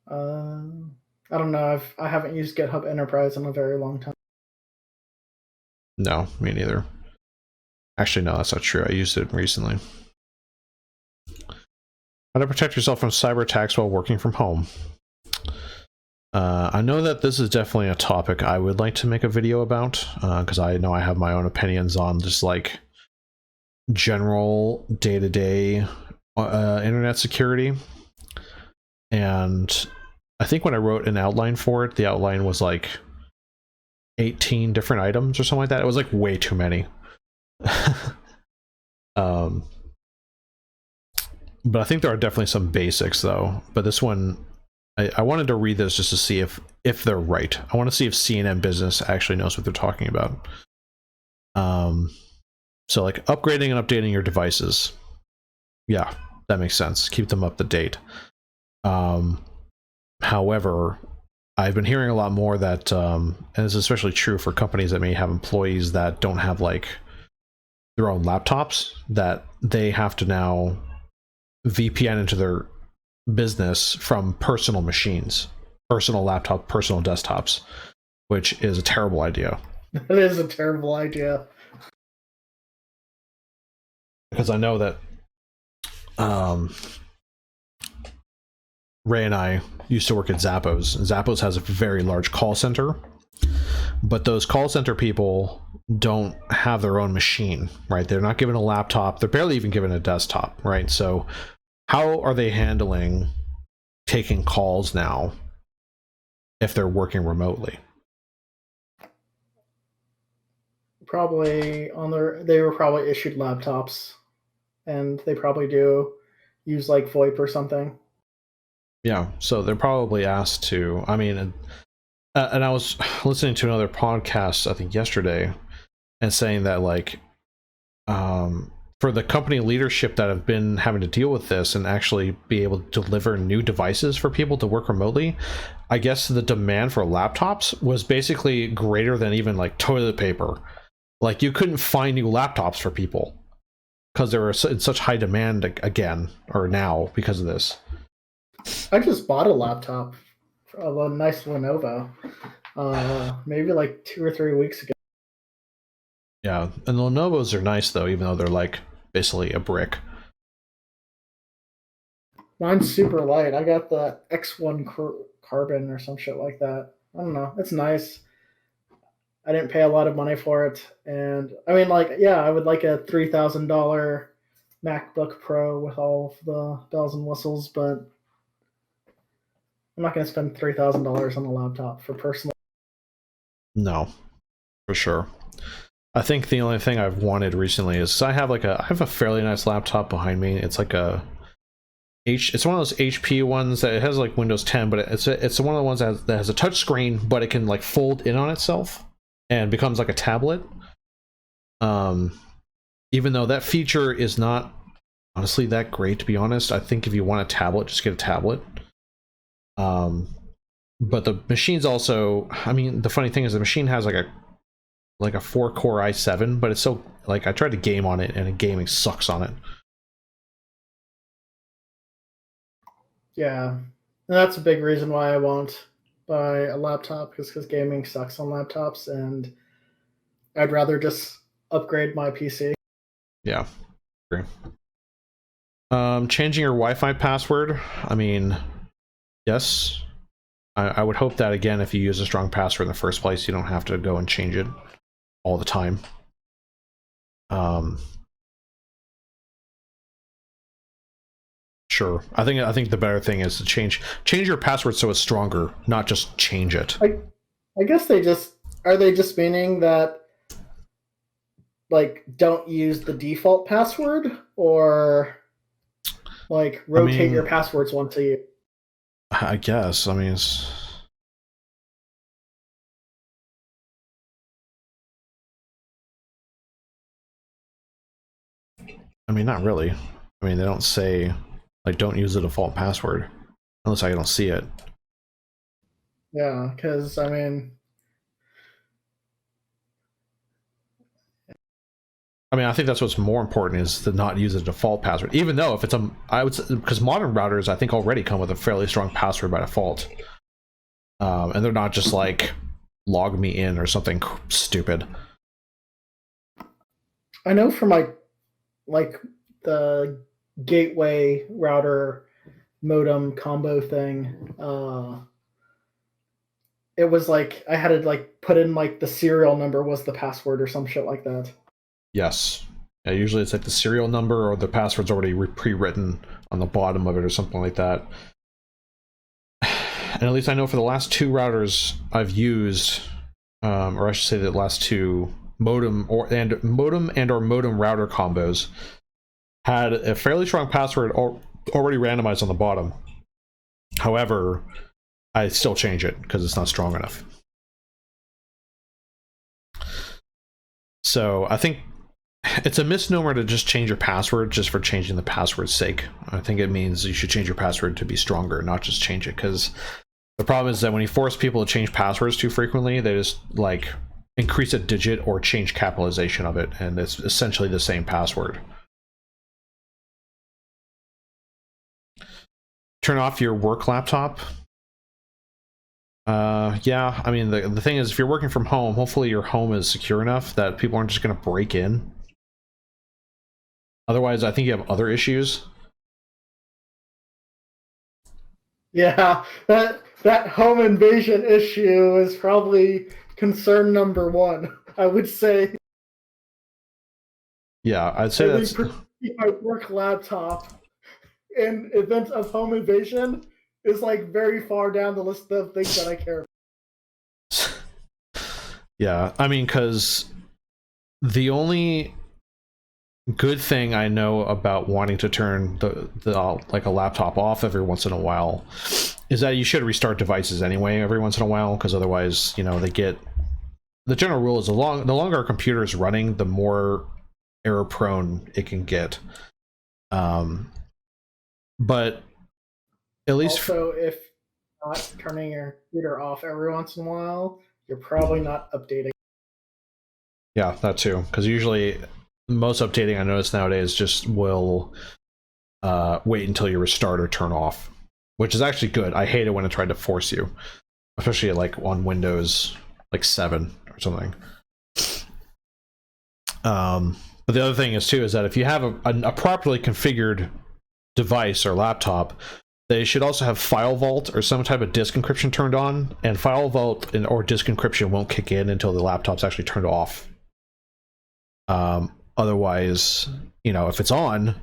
[SPEAKER 2] I don't know. I haven't used GitHub Enterprise in a very long time.
[SPEAKER 1] No, me neither. Actually, no, that's not true. I used it recently. How to protect yourself from cyber attacks while working from home. I know that this is definitely a topic I would like to make a video about, because I know I have my own opinions on just like general day-to-day internet security. And I think when I wrote an outline for it, the outline was like 18 different items or something like that. It was like way too many. But I think there are definitely some basics though. But this one, I wanted to read this just to see if they're right. I want to see if CNN Business actually knows what they're talking about. So like upgrading and updating your devices. Yeah, that makes sense. Keep them up to date. However, I've been hearing a lot more that, and it's especially true for companies that may have employees that don't have like their own laptops, that they have to now VPN into their business from personal machines, personal laptop, personal desktops, which is a terrible idea.
[SPEAKER 2] That is a terrible idea.
[SPEAKER 1] Because I know that Ray and I used to work at Zappos. Zappos has a very large call center, but those call center people don't have their own machine, right? They're not given a laptop. They're barely even given a desktop, right? So how are they handling taking calls now if they're working remotely?
[SPEAKER 2] Probably they were probably issued laptops, and they probably do use like VoIP or something.
[SPEAKER 1] Yeah, so they're probably asked to, I mean, and I was listening to another podcast, I think yesterday, and saying that like, for the company leadership that have been having to deal with this and actually be able to deliver new devices for people to work remotely, I guess the demand for laptops was basically greater than even like toilet paper. Like you couldn't find new laptops for people because they were in such high demand again, or now, because of this.
[SPEAKER 2] I just bought a laptop, a nice Lenovo, maybe like 2 or 3 weeks ago.
[SPEAKER 1] Yeah, and the Lenovo's are nice though, even though they're like basically a brick.
[SPEAKER 2] Mine's super light. I got the X1 Carbon or some shit like that. I don't know. It's nice. I didn't pay a lot of money for it, and I mean, like, yeah, I would like a $3,000 MacBook Pro with all of the bells and whistles, but I'm not going to spend $3,000 on a laptop for personal.
[SPEAKER 1] No, for sure. I think the only thing I've wanted recently is I have a fairly nice laptop behind me. It's like it's one of those HP ones that it has like Windows 10, but it's one of the ones that has a touch screen, but it can like fold in on itself and becomes like a tablet. Even though that feature is not honestly that great, to be honest. I think if you want a tablet, just get a tablet. But the machine's also, I mean, the funny thing is the machine has like a 4-core i7, but it's so, like, I tried to game on it and gaming sucks on it.
[SPEAKER 2] Yeah, and that's a big reason why I won't buy a laptop, because gaming sucks on laptops, and I'd rather just upgrade my PC.
[SPEAKER 1] Yeah, agree. Changing your Wi-Fi password, I mean, yes. I would hope that, again, if you use a strong password in the first place, you don't have to go and change it all the time. Sure. I think the better thing is to change your password so it's stronger, not just change it.
[SPEAKER 2] I guess they just meaning that, like, don't use the default password, or like rotate your passwords once a year.
[SPEAKER 1] I guess. I mean, not really. I mean, they don't say, like, don't use the default password unless I don't see it.
[SPEAKER 2] Yeah, because I mean,
[SPEAKER 1] I think that's what's more important, is to not use a default password. Even though if it's I would say, because modern routers I think already come with a fairly strong password by default, and they're not just like log me in or something stupid.
[SPEAKER 2] I know for my, like, the gateway router modem combo thing, it was like I had to like put in like the serial number was the password or some shit like that.
[SPEAKER 1] Yes. Yeah, usually it's like the serial number or the password's already pre-written on the bottom of it or something like that. And at least I know for the last 2 routers I've used, or I should say the last 2 modem and modem router combos had a fairly strong password already randomized on the bottom. However, I still change it because it's not strong enough. So I think it's a misnomer to just change your password just for changing the password's sake. I think it means you should change your password to be stronger, not just change it, because the problem is that when you force people to change passwords too frequently, they just like increase a digit or change capitalization of it, and it's essentially the same password. Turn off your work laptop. Yeah, I mean, the thing is, if you're working from home, hopefully your home is secure enough that people aren't just going to break in. Otherwise, I think you have other issues.
[SPEAKER 2] Yeah, that home invasion issue is probably concern number 1, I would say.
[SPEAKER 1] Yeah, I'd say that's
[SPEAKER 2] my work laptop in event of home invasion is like very far down the list of things that I care about.
[SPEAKER 1] Yeah, I mean, because the only good thing I know about wanting to turn the like a laptop off every once in a while is that you should restart devices anyway every once in a while, because otherwise, you know, they get, the general rule is the longer a computer is running, the more error prone it can get. But at least
[SPEAKER 2] also, if not turning your computer off every once in a while, you're probably not updating.
[SPEAKER 1] Yeah, that too, because usually most updating I notice nowadays just will wait until you restart or turn off, which is actually good. I hate it when it tried to force you, especially like on Windows like 7 or something. But the other thing is too is that if you have a properly configured device or laptop, they should also have file vault or some type of disk encryption turned on, and file vault or disk encryption won't kick in until the laptop's actually turned off. Otherwise, you know, if it's on,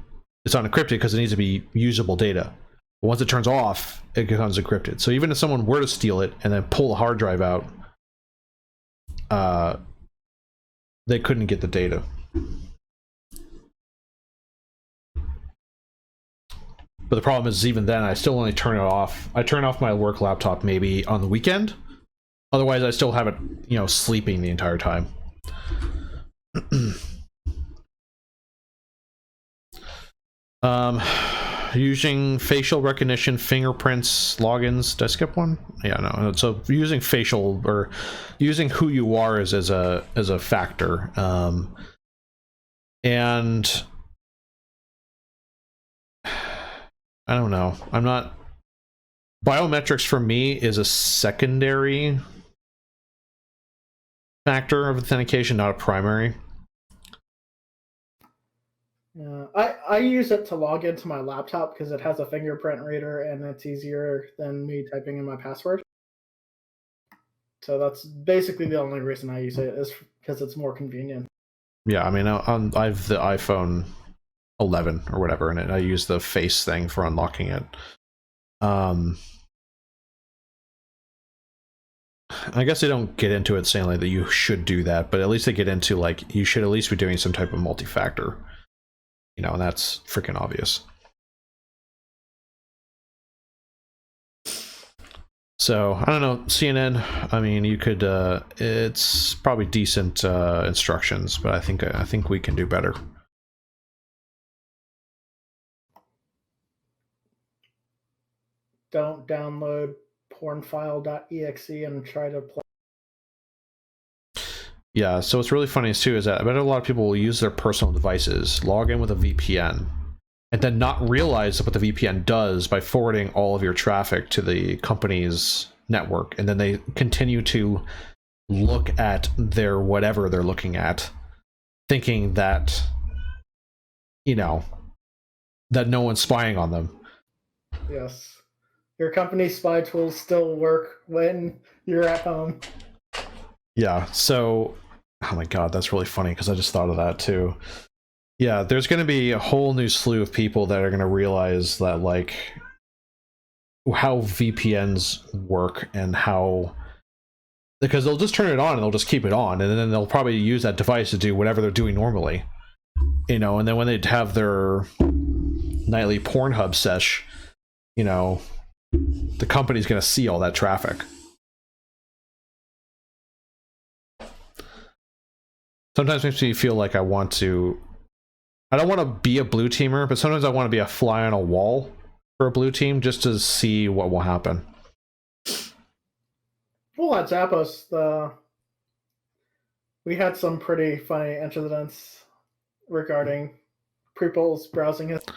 [SPEAKER 1] it's unencrypted because it needs to be usable data. But once it turns off, it becomes encrypted. So even if someone were to steal it and then pull the hard drive out, they couldn't get the data. But the problem is, even then, I still only turn it off. I turn off my work laptop maybe on the weekend. Otherwise, I still have it, you know, sleeping the entire time. Um, using facial recognition, fingerprints, logins. Did I skip one? Yeah, no. So using facial or using who you are as a factor. And I don't know. I'm not. Biometrics for me is a secondary factor of authentication, not a primary.
[SPEAKER 2] Yeah, I use it to log into my laptop because it has a fingerprint reader and it's easier than me typing in my password. So that's basically the only reason I use it, is because it's more convenient.
[SPEAKER 1] Yeah, I mean, I've the iPhone 11 or whatever, and I use the face thing for unlocking it. I guess they don't get into it saying like that you should do that, but at least they get into like you should at least be doing some type of multi-factor. You know, and that's freaking obvious. So I don't know, CNN. I mean, you could. It's probably decent instructions, but I think we can do better.
[SPEAKER 2] Don't download pornfile.exe and try to play.
[SPEAKER 1] Yeah. So what's really funny too is that I bet a lot of people will use their personal devices, log in with a VPN, and then not realize what the VPN does by forwarding all of your traffic to the company's network, and then they continue to look at their whatever they're looking at, thinking that, you know, that no one's spying on them.
[SPEAKER 2] Yes. Your company's spy tools still work when you're at home.
[SPEAKER 1] Yeah, so, oh my god, that's really funny because I just thought of that too. Yeah, there's going to be a whole new slew of people that are going to realize that, like, how VPNs work and how, because they'll just turn it on and they'll just keep it on, and then they'll probably use that device to do whatever they're doing normally, you know, and then when they have their nightly Pornhub sesh, you know, the company's going to see all that traffic. Sometimes makes me feel like I don't want to be a blue teamer, but sometimes I want to be a fly on a wall for a blue team just to see what will happen.
[SPEAKER 2] Well, at Zappos, we had some pretty funny incidents regarding people's browsing history.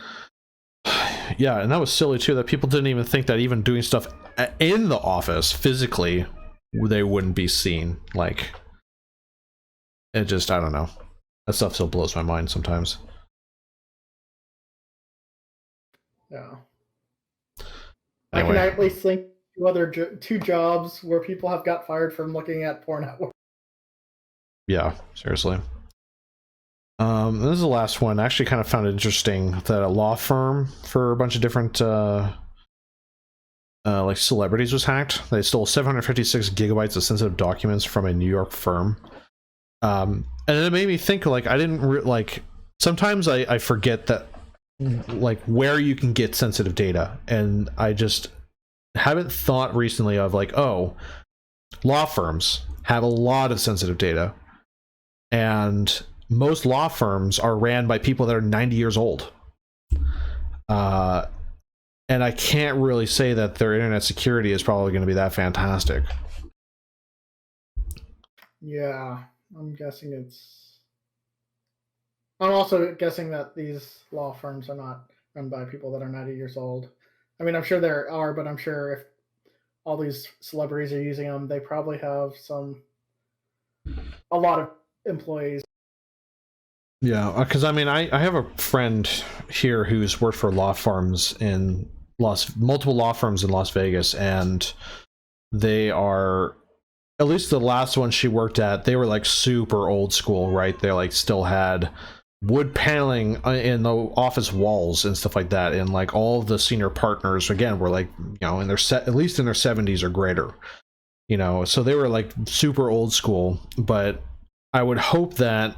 [SPEAKER 1] Yeah, and that was silly too, that people didn't even think that even doing stuff in the office physically, they wouldn't be seen. Like, it just, I don't know. That stuff still blows my mind sometimes.
[SPEAKER 2] Yeah.
[SPEAKER 1] Anyway.
[SPEAKER 2] I can at least think two jobs where people have got fired from looking at porn network.
[SPEAKER 1] Yeah, seriously. This is the last one. I actually kind of found it interesting that a law firm for a bunch of different like celebrities was hacked. They stole 756 gigabytes of sensitive documents from a New York firm. And it made me think, like, I didn't like, sometimes I forget that, like, where you can get sensitive data, and I just haven't thought recently of, like, oh, law firms have a lot of sensitive data, and most law firms are ran by people that are 90 years old. And I can't really say that their internet security is probably going to be that fantastic.
[SPEAKER 2] Yeah, I'm also guessing that these law firms are not run by people that are 90 years old. I mean, I'm sure there are, but I'm sure if all these celebrities are using them, they probably have a lot of employees.
[SPEAKER 1] Yeah, because I mean, I have a friend here who's worked for law firms in multiple law firms in Las Vegas, and they are, at least the last one she worked at, they were like super old school, right? They like still had wood paneling in the office walls and stuff like that, and like all of the senior partners again were like, you know, in their at least in their 70s or greater, you know, so they were like super old school. But I would hope that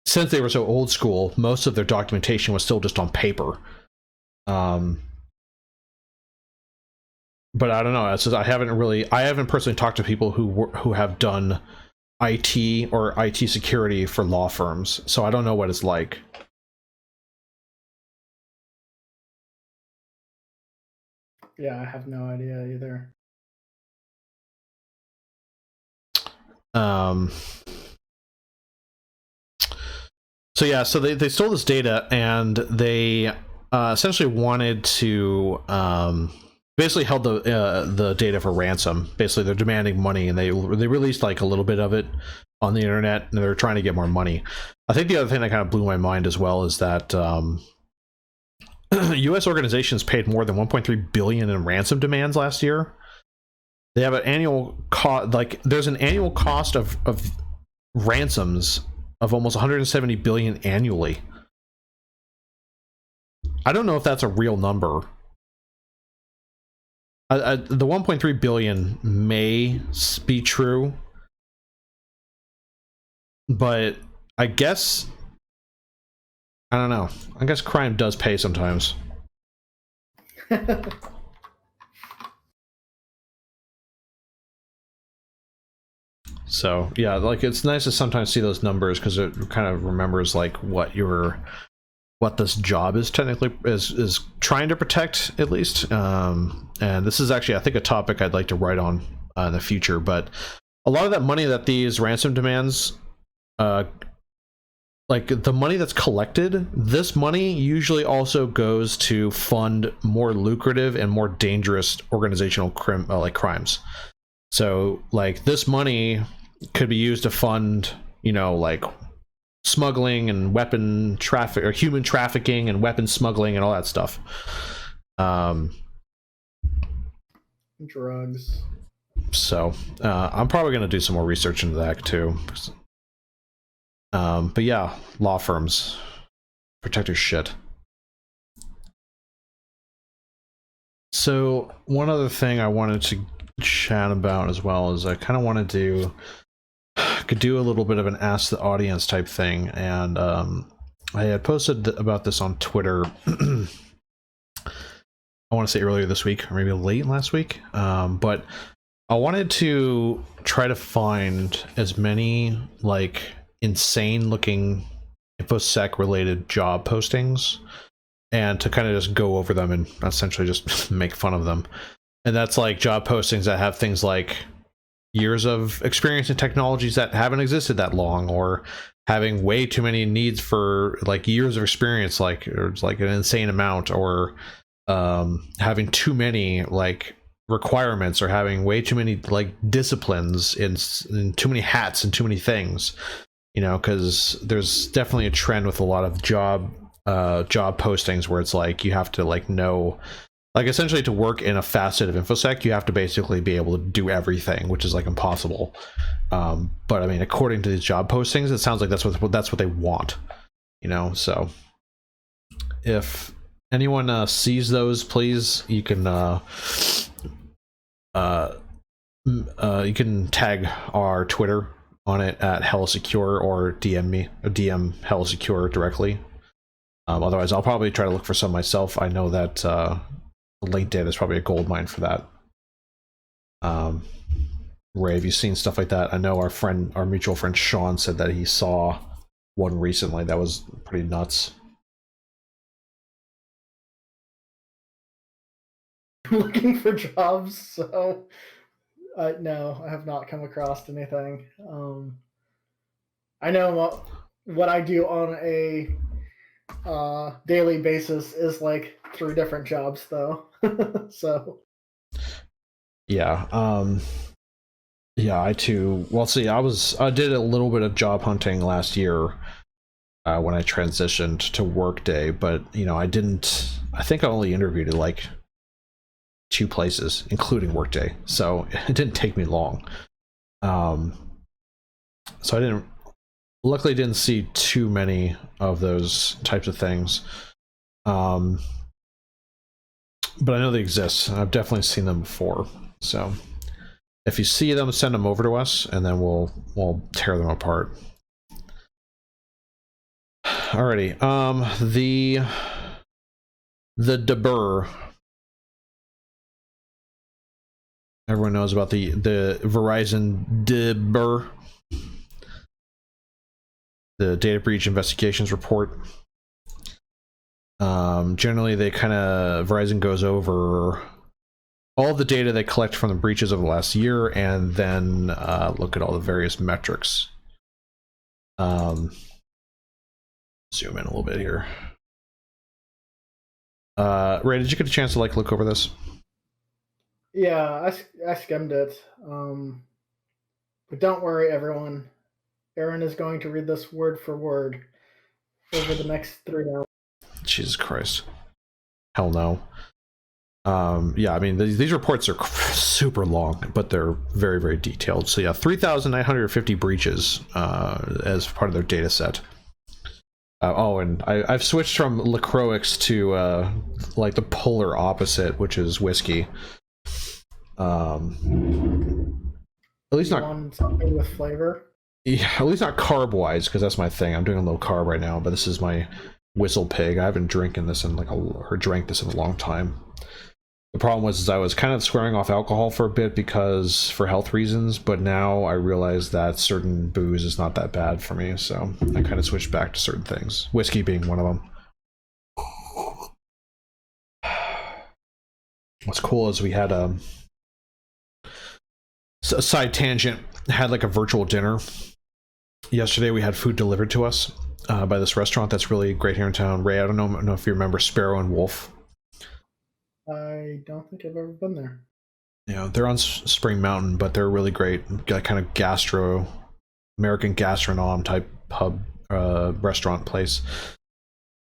[SPEAKER 1] since they were so old school, most of their documentation was still just on paper. But I don't know. It's just, I haven't personally talked to people who have done IT or IT security for law firms, so I don't know what it's like.
[SPEAKER 2] Yeah, I have no idea either.
[SPEAKER 1] So yeah, so they stole this data, and they essentially wanted to basically held the data for ransom. Basically, they're demanding money, and they released like a little bit of it on the internet, and they're trying to get more money. I think the other thing that kind of blew my mind as well is that U.S. organizations paid more than 1.3 billion in ransom demands last year. They have an annual cost, like there's an annual cost of ransoms of almost 170 billion annually. I don't know if that's a real number. The 1.3 billion may be true, but I guess I don't know. I guess crime does pay sometimes. So yeah, like it's nice to sometimes see those numbers because it kind of remembers like what this job is technically is trying to protect, at least. And this is actually, I think, a topic I'd like to write on in the future. But a lot of that money that these ransom demands, like the money that's collected, this money usually also goes to fund more lucrative and more dangerous organizational crimes. So like this money could be used to fund, you know, like smuggling and weapon traffic, or human trafficking and weapon smuggling and all that stuff.
[SPEAKER 2] Drugs.
[SPEAKER 1] So I'm probably going to do some more research into that too. But yeah, law firms protect your shit. So one other thing I wanted to chat about as well is I kind of wanted to could do a little bit of an ask the audience type thing, and I had posted about this on Twitter. I want to say earlier this week or maybe late last week, but I wanted to try to find as many like insane looking InfoSec related job postings and to kind of just go over them and essentially just make fun of them. And that's like job postings that have things like years of experience in technologies that haven't existed that long, or having way too many needs for like years of experience, like, or it's like an insane amount, or having too many like requirements, or having way too many like disciplines in too many hats and too many things, you know, because there's definitely a trend with a lot of job postings where it's like you have to like know, like essentially to work in a facet of InfoSec, you have to basically be able to do everything, which is like impossible. But I mean, according to these job postings, it sounds like that's what they want, you know. So if anyone sees those, please, you can tag our Twitter on it at HellaSecure, or DM me, or DM HellaSecure directly. Otherwise, I'll probably try to look for some myself. I know that LinkedIn is probably a gold mine for that. Ray, have you seen stuff like that? I know our mutual friend Sean said that he saw one recently that was pretty nuts.
[SPEAKER 2] Looking for jobs, so no, I have not come across anything. I know what I do on a daily basis is like 3 different jobs, though. So
[SPEAKER 1] yeah, I too. Well, see, I did a little bit of job hunting last year when I transitioned to Workday, but you know, I think I only interviewed at like 2 places, including Workday, so it didn't take me long. So I luckily didn't see too many of those types of things. But I know they exist. I've definitely seen them before. So if you see them, send them over to us, and then we'll tear them apart. Alrighty. The DeBur. Everyone knows about the Verizon DeBur, the data breach investigations report. Generally, Verizon goes over all the data they collect from the breaches of the last year, and then look at all the various metrics. Zoom in a little bit here. Ray, did you get a chance to look over this?
[SPEAKER 2] Yeah, I skimmed it. But don't worry, everyone. Aaron is going to read this word for word over the next 3 hours.
[SPEAKER 1] Jesus Christ. Hell no. Yeah, I mean, these reports are super long, but they're very, very detailed. So yeah, 3,950 breaches as part of their data set. And I've switched from LaCroix to the polar opposite, which is whiskey. At least
[SPEAKER 2] You
[SPEAKER 1] not
[SPEAKER 2] want something with flavor.
[SPEAKER 1] Yeah, at least not carb wise, because that's my thing. I'm doing a low carb right now, but this is my whistle pig. I haven't drinking this in drank this in a long time. The problem was I was kind of swearing off alcohol for a bit for health reasons, but now I realize that certain booze is not that bad for me, so I kind of switched back to certain things. Whiskey being one of them. What's cool is we had a side tangent, had a virtual dinner. Yesterday we had food delivered to us by this restaurant that's really great here in town. Ray, I don't know if you remember Sparrow and Wolf.
[SPEAKER 2] I don't think I've ever been there.
[SPEAKER 1] Yeah, they're on Spring Mountain, but they're really great. Got kind of American gastronom type pub restaurant place.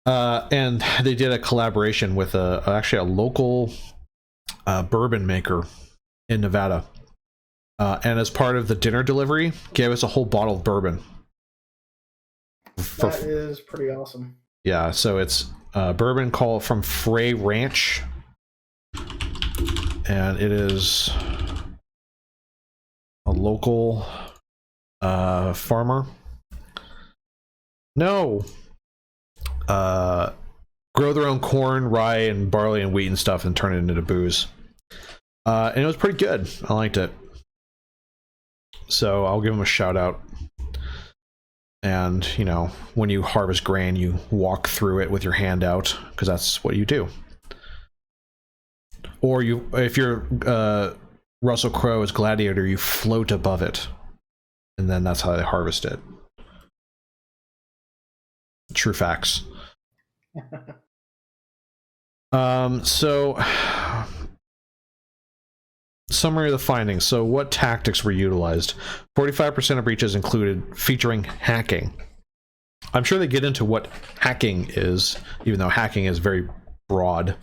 [SPEAKER 1] And they did a collaboration with actually a local bourbon maker in Nevada. And as part of the dinner delivery, gave us a whole bottle of bourbon.
[SPEAKER 2] That is pretty awesome.
[SPEAKER 1] Yeah, so it's bourbon called from Frey Ranch. And it is a local farmer. No. Grow their own corn, rye, and barley and wheat and stuff and turn it into booze. And it was pretty good. I liked it. So I'll give them a shout out. And, when you harvest grain, you walk through it with your hand out, because that's what you do. Or if you're Russell Crowe as Gladiator, you float above it. And then that's how they harvest it. True facts. So summary of the findings. So what tactics were utilized? 45% of breaches featuring hacking. I'm sure they get into what hacking is, even though hacking is very broad.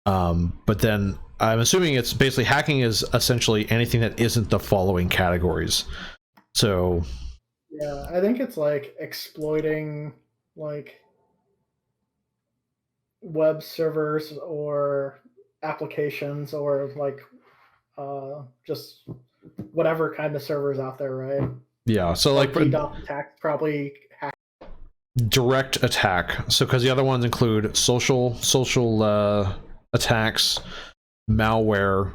[SPEAKER 1] But then I'm assuming it's basically hacking is essentially anything that isn't the following categories. So
[SPEAKER 2] yeah, I think it's exploiting web servers or applications or just whatever kind of servers out there, right?
[SPEAKER 1] Yeah, so
[SPEAKER 2] DDoS attack probably hack.
[SPEAKER 1] Direct attack. So because the other ones include social attacks, malware,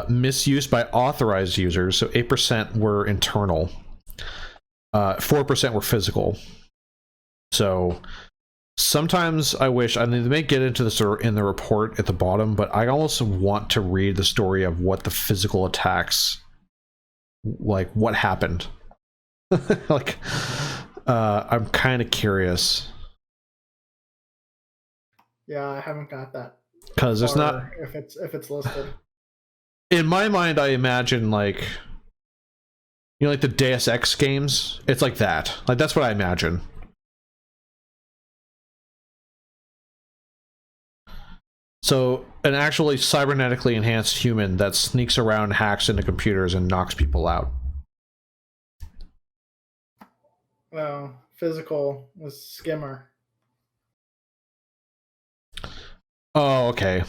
[SPEAKER 1] misuse by authorized users. So 8% were internal, 4% were physical. So sometimes I wish, they may get into this in the report at the bottom, but I almost want to read the story of what the physical attacks, what happened. I'm kind of curious.
[SPEAKER 2] Yeah, I haven't got that.
[SPEAKER 1] Because it's not,
[SPEAKER 2] if it's listed.
[SPEAKER 1] In my mind, I imagine the Deus Ex games. It's like that. That's what I imagine. So an actually cybernetically enhanced human that sneaks around, hacks into computers, and knocks people out.
[SPEAKER 2] Well, physical was skimmer.
[SPEAKER 1] Oh, okay.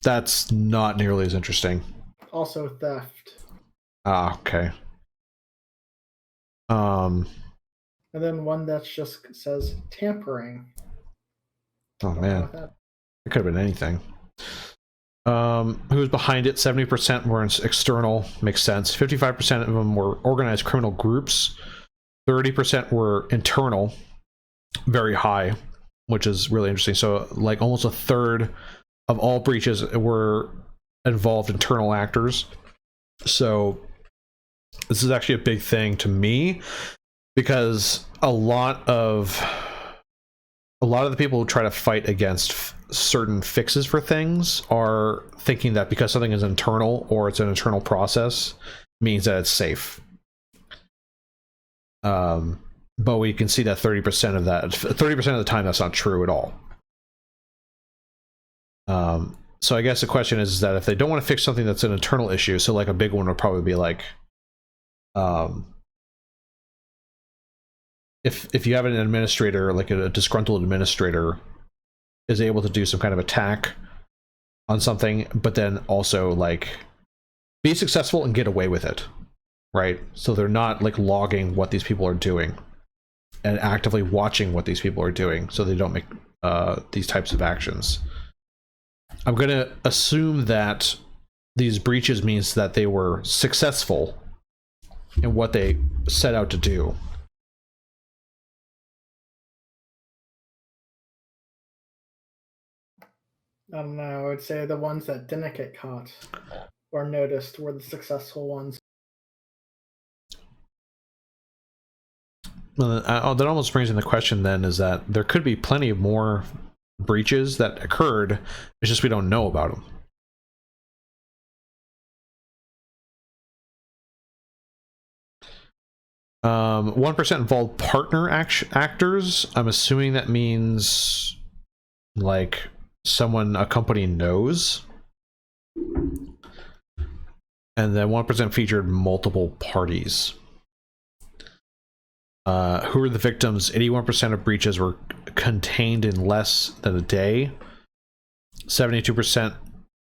[SPEAKER 1] That's not nearly as interesting.
[SPEAKER 2] Also theft.
[SPEAKER 1] Ah, okay.
[SPEAKER 2] And then one that just says tampering.
[SPEAKER 1] Oh man, it could have been anything. Who's behind it? 70% were external. Makes sense. 55% of them were organized criminal groups. 30% were internal. Very high, which is really interesting. So almost a third of all breaches were involved internal actors. So this is actually a big thing to me, because a lot of the people who try to fight against certain fixes for things are thinking that because something is internal or it's an internal process means that it's safe. But we can see that 30% of the time that's not true at all. So I guess the question is that if they don't want to fix something that's an internal issue, so like a big one would probably be like, if you have an administrator, like a disgruntled administrator, is able to do some kind of attack on something, but then also like be successful and get away with it, right? So they're not like logging what these people are doing and actively watching what these people are doing, so they don't make these types of actions. I'm going to assume that these breaches means that they were successful in what they set out to do.
[SPEAKER 2] I don't know. I would say the ones that didn't get caught or noticed were the successful ones.
[SPEAKER 1] Well, that almost brings in the question then, is that there could be plenty of more breaches that occurred, it's just we don't know about them. Um, 1% involved partner actors. I'm assuming that means like someone a company knows. And then 1% featured multiple parties. Who were the victims? 81% of breaches were contained in less than a day. 72%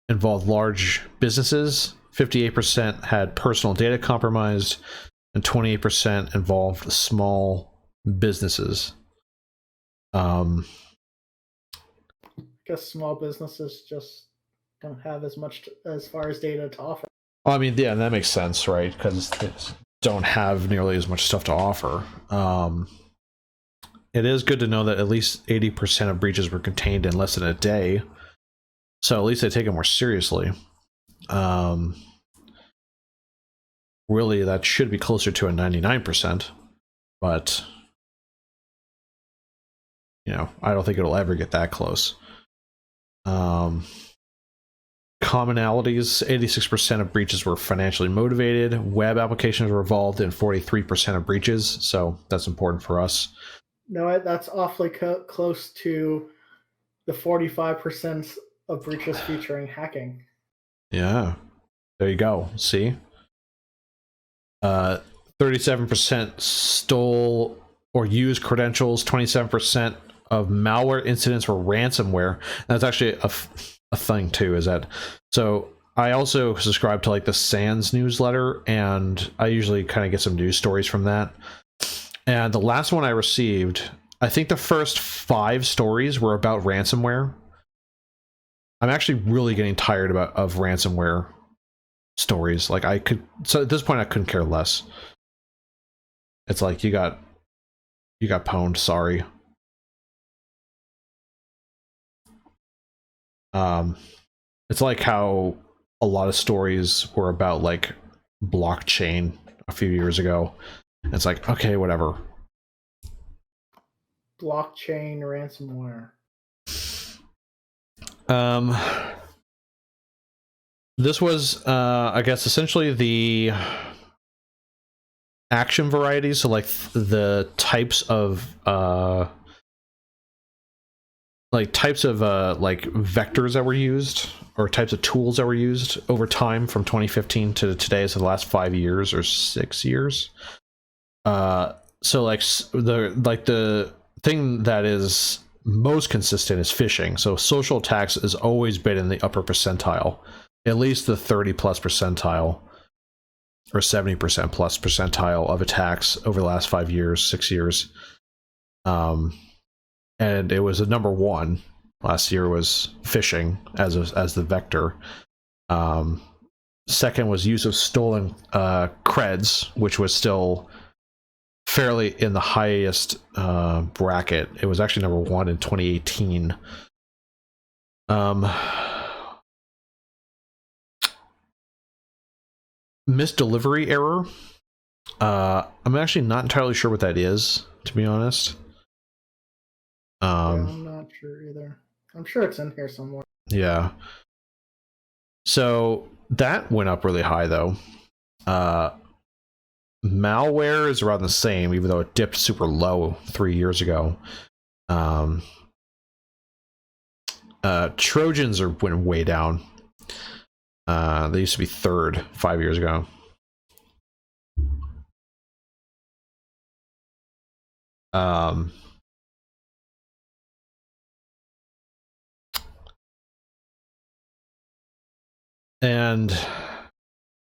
[SPEAKER 1] involved large businesses. 58% had personal data compromised. And 28% involved small businesses.
[SPEAKER 2] I guess small businesses just don't have as much as far as data to offer.
[SPEAKER 1] I mean, yeah, that makes sense, right? Because they don't have nearly as much stuff to offer. It is good to know that at least 80% of breaches were contained in less than a day. So at least they take it more seriously. Really, that should be closer to a 99%. But, you know, I don't think it'll ever get that close. Commonalities, 86% of breaches were financially motivated. Web applications were involved in 43% of breaches, so that's important for us.
[SPEAKER 2] No, that's awfully close to the 45% of breaches featuring hacking.
[SPEAKER 1] Yeah, there you go. See? 37% stole or used credentials. 27% of malware incidents were ransomware. And that's actually a thing too, is that, so I also subscribe to like the SANS newsletter, and I usually kind of get some news stories from that. And the last one I received, I think the first 5 stories were about ransomware. I'm actually really getting tired of ransomware stories. Like so at this point I couldn't care less. It's like you got pwned, sorry. It's like how a lot of stories were about like blockchain a few years ago. It's like, okay, whatever.
[SPEAKER 2] Blockchain ransomware.
[SPEAKER 1] This was, I guess, essentially the action varieties. So like the types of like vectors that were used, or types of tools that were used over time from 2015 to today, so the last 5 years or 6 years. So like the thing that is most consistent is phishing. So social attacks has always been in the upper percentile, at least the 30 plus percentile or 70% plus percentile of attacks over the last 5 years, 6 years. And it was a number 1 last year was phishing as the vector. Second was use of stolen creds, which was still fairly in the highest bracket. It was actually number 1 in 2018. misdelivery error. I'm actually not entirely sure what that is, to be honest.
[SPEAKER 2] I'm not sure either. I'm sure it's in here somewhere.
[SPEAKER 1] Yeah. So that went up really high, though. Malware is around the same, even though it dipped super low 3 years ago. Trojans went way down. They used to be third 5 years ago. And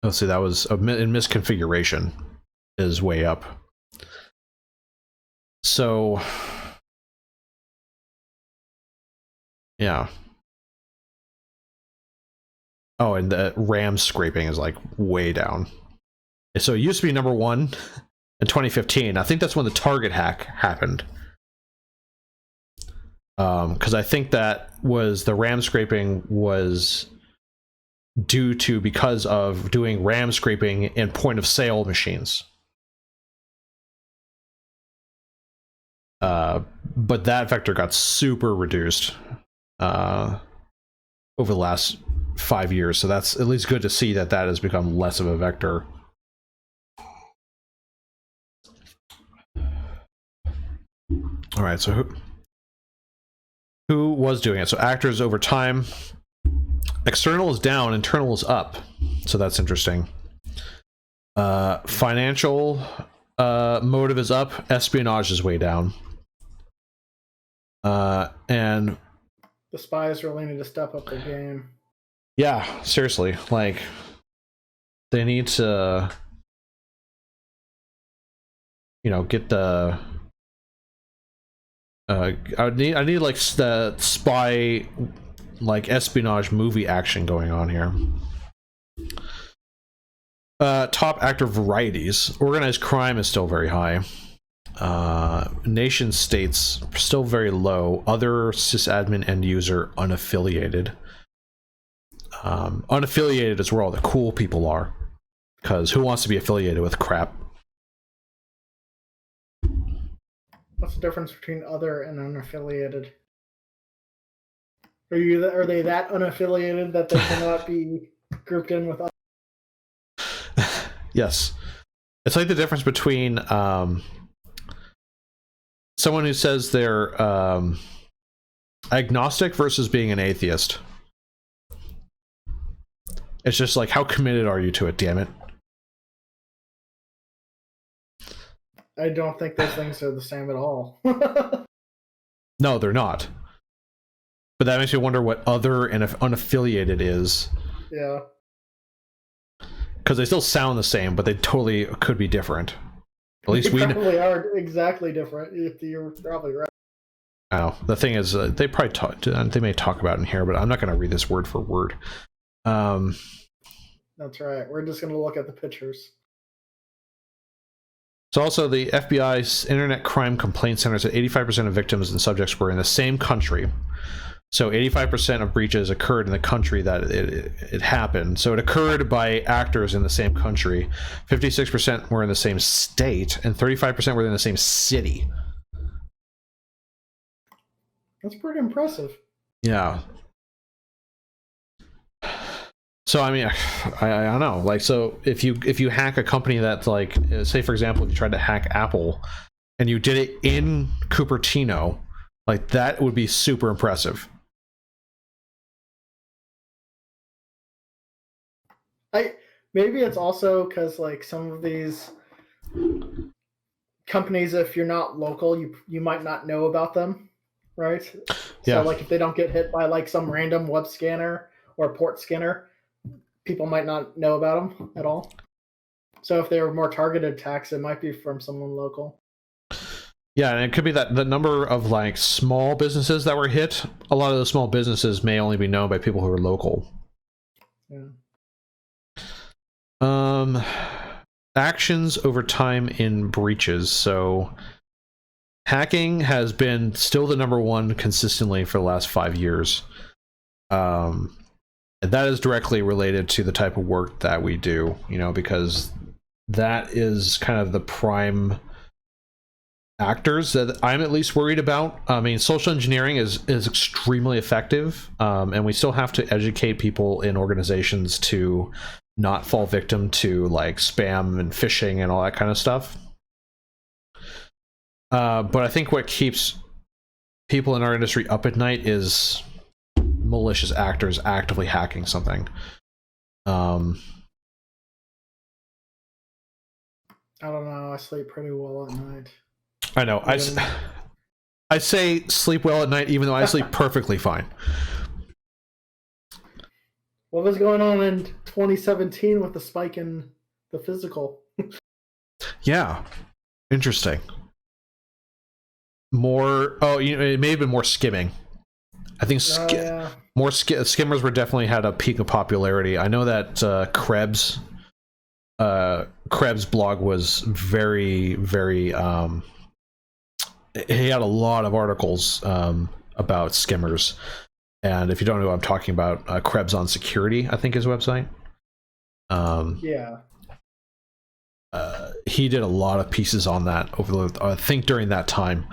[SPEAKER 1] let's see, that was in misconfiguration is way up. So yeah. Oh, and the RAM scraping is like way down. So it used to be number one in 2015. I think that's when the Target hack happened. Because I think that was the RAM scraping was due to because of doing RAM scraping in point of sale machines. But that vector got super reduced over the last 5 years, so that's at least good to see that that has become less of a vector. All right, so who was doing it? So actors over time. External is down, internal is up. So that's interesting. Financial motive is up, espionage is way down. And
[SPEAKER 2] the spies really need to step up their game.
[SPEAKER 1] Yeah, seriously, like they need to, get the. I need like the spy, like espionage movie action going on here. Top actor varieties. Organized crime is still very high. Nation states still very low. Other sysadmin end user unaffiliated. Unaffiliated is where all the cool people are, because who wants to be affiliated with crap?
[SPEAKER 2] What's the difference between other and unaffiliated? Are they that unaffiliated that they cannot be grouped in with other?
[SPEAKER 1] Yes, it's like the difference between someone who says they're agnostic versus being an atheist. It's just like, how committed are you to it, damn it?
[SPEAKER 2] I don't think those things are the same at all.
[SPEAKER 1] No, they're not. But that makes me wonder what other and unaffiliated is.
[SPEAKER 2] Yeah.
[SPEAKER 1] Because they still sound the same, but they totally could be different. At least
[SPEAKER 2] they probably are exactly different. You're probably right.
[SPEAKER 1] Oh, the thing is, they may talk about it in here, but I'm not going to read this word for word.
[SPEAKER 2] That's right. We're just going to look at the pictures.
[SPEAKER 1] So also the FBI's Internet Crime Complaint Center said 85% of victims and subjects were in the same country. So 85% of breaches occurred in the country that it happened. So it occurred by actors in the same country. 56% were in the same state, and 35% were in the same city.
[SPEAKER 2] That's pretty impressive.
[SPEAKER 1] Yeah. So I mean, I don't know. Like, so if you hack a company that's like, say for example, if you tried to hack Apple, and you did it in Cupertino, like that would be super impressive.
[SPEAKER 2] Maybe it's also because like some of these companies, if you're not local, you might not know about them, right?
[SPEAKER 1] Yeah.
[SPEAKER 2] So like if they don't get hit by like some random web scanner or port scanner, people might not know about them at all. So if they were more targeted attacks, it might be from someone local.
[SPEAKER 1] Yeah, and it could be that the number of like small businesses that were hit, a lot of those small businesses may only be known by people who are local.
[SPEAKER 2] Yeah.
[SPEAKER 1] Actions over time in breaches. So hacking has been still the number one consistently for the last 5 years. that is directly related to the type of work that we do, you know, because that is kind of the prime actors that I'm at least worried about. I mean, social engineering is extremely effective, and we still have to educate people in organizations to not fall victim to like spam and phishing and all that kind of stuff. But I think what keeps people in our industry up at night is malicious actors actively hacking something.
[SPEAKER 2] I don't know. I sleep pretty well at night.
[SPEAKER 1] I know. I say sleep well at night, even though I sleep perfectly fine.
[SPEAKER 2] What was going on in 2017 with the spike in the physical?
[SPEAKER 1] Yeah, interesting. More. Oh, you know, it may have been more skimming. I think skimmers were definitely had a peak of popularity. I know that Krebs blog was very, very. He had a lot of articles about skimmers, and if you don't know what I'm talking about, Krebs on Security, I think his website.
[SPEAKER 2] Yeah.
[SPEAKER 1] He did a lot of pieces on that over the, I think during that time.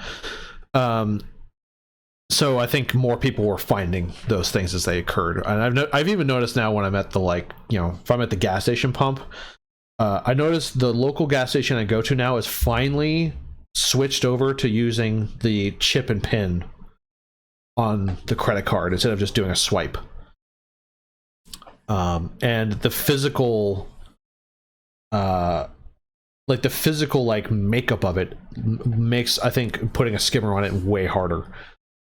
[SPEAKER 1] So I think more people were finding those things as they occurred, and I've even noticed now when I'm at the, like, you know, if I'm at the gas station pump, I noticed the local gas station I go to now is finally switched over to using the chip and pin on the credit card instead of just doing a swipe. And the physical, like makeup of it makes, I think, putting a skimmer on it way harder.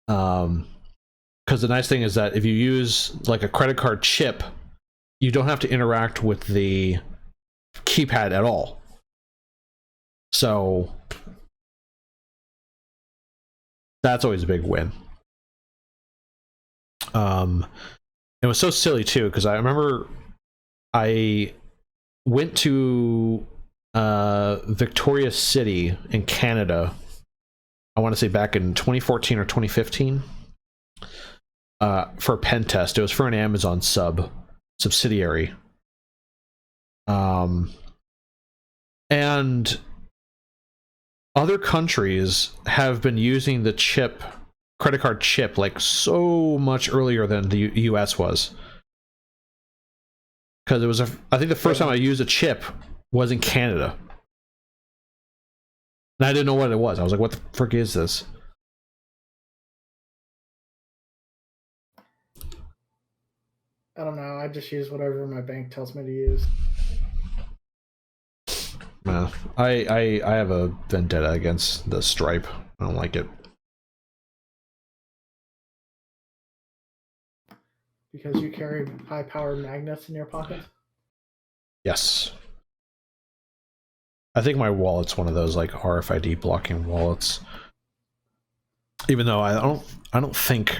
[SPEAKER 1] Because the nice thing is that if you use like a credit card chip, you don't have to interact with the keypad at all. So that's always a big win. It was so silly too, because I remember I went to Victoria City in Canada, I want to say back in 2014 or 2015, for a pen test. It was for an Amazon subsidiary. And other countries have been using the credit card chip, like so much earlier than the US was. Because it was, I think the first time I used a chip was in Canada. And I didn't know what it was. I was like, what the frick is this?
[SPEAKER 2] I don't know. I just use whatever my bank tells me to use.
[SPEAKER 1] Man, I have a vendetta against the Stripe. I don't like it.
[SPEAKER 2] Because you carry high-powered magnets in your pocket?
[SPEAKER 1] Yes. I think my wallet's one of those like RFID blocking wallets. Even though I don't think,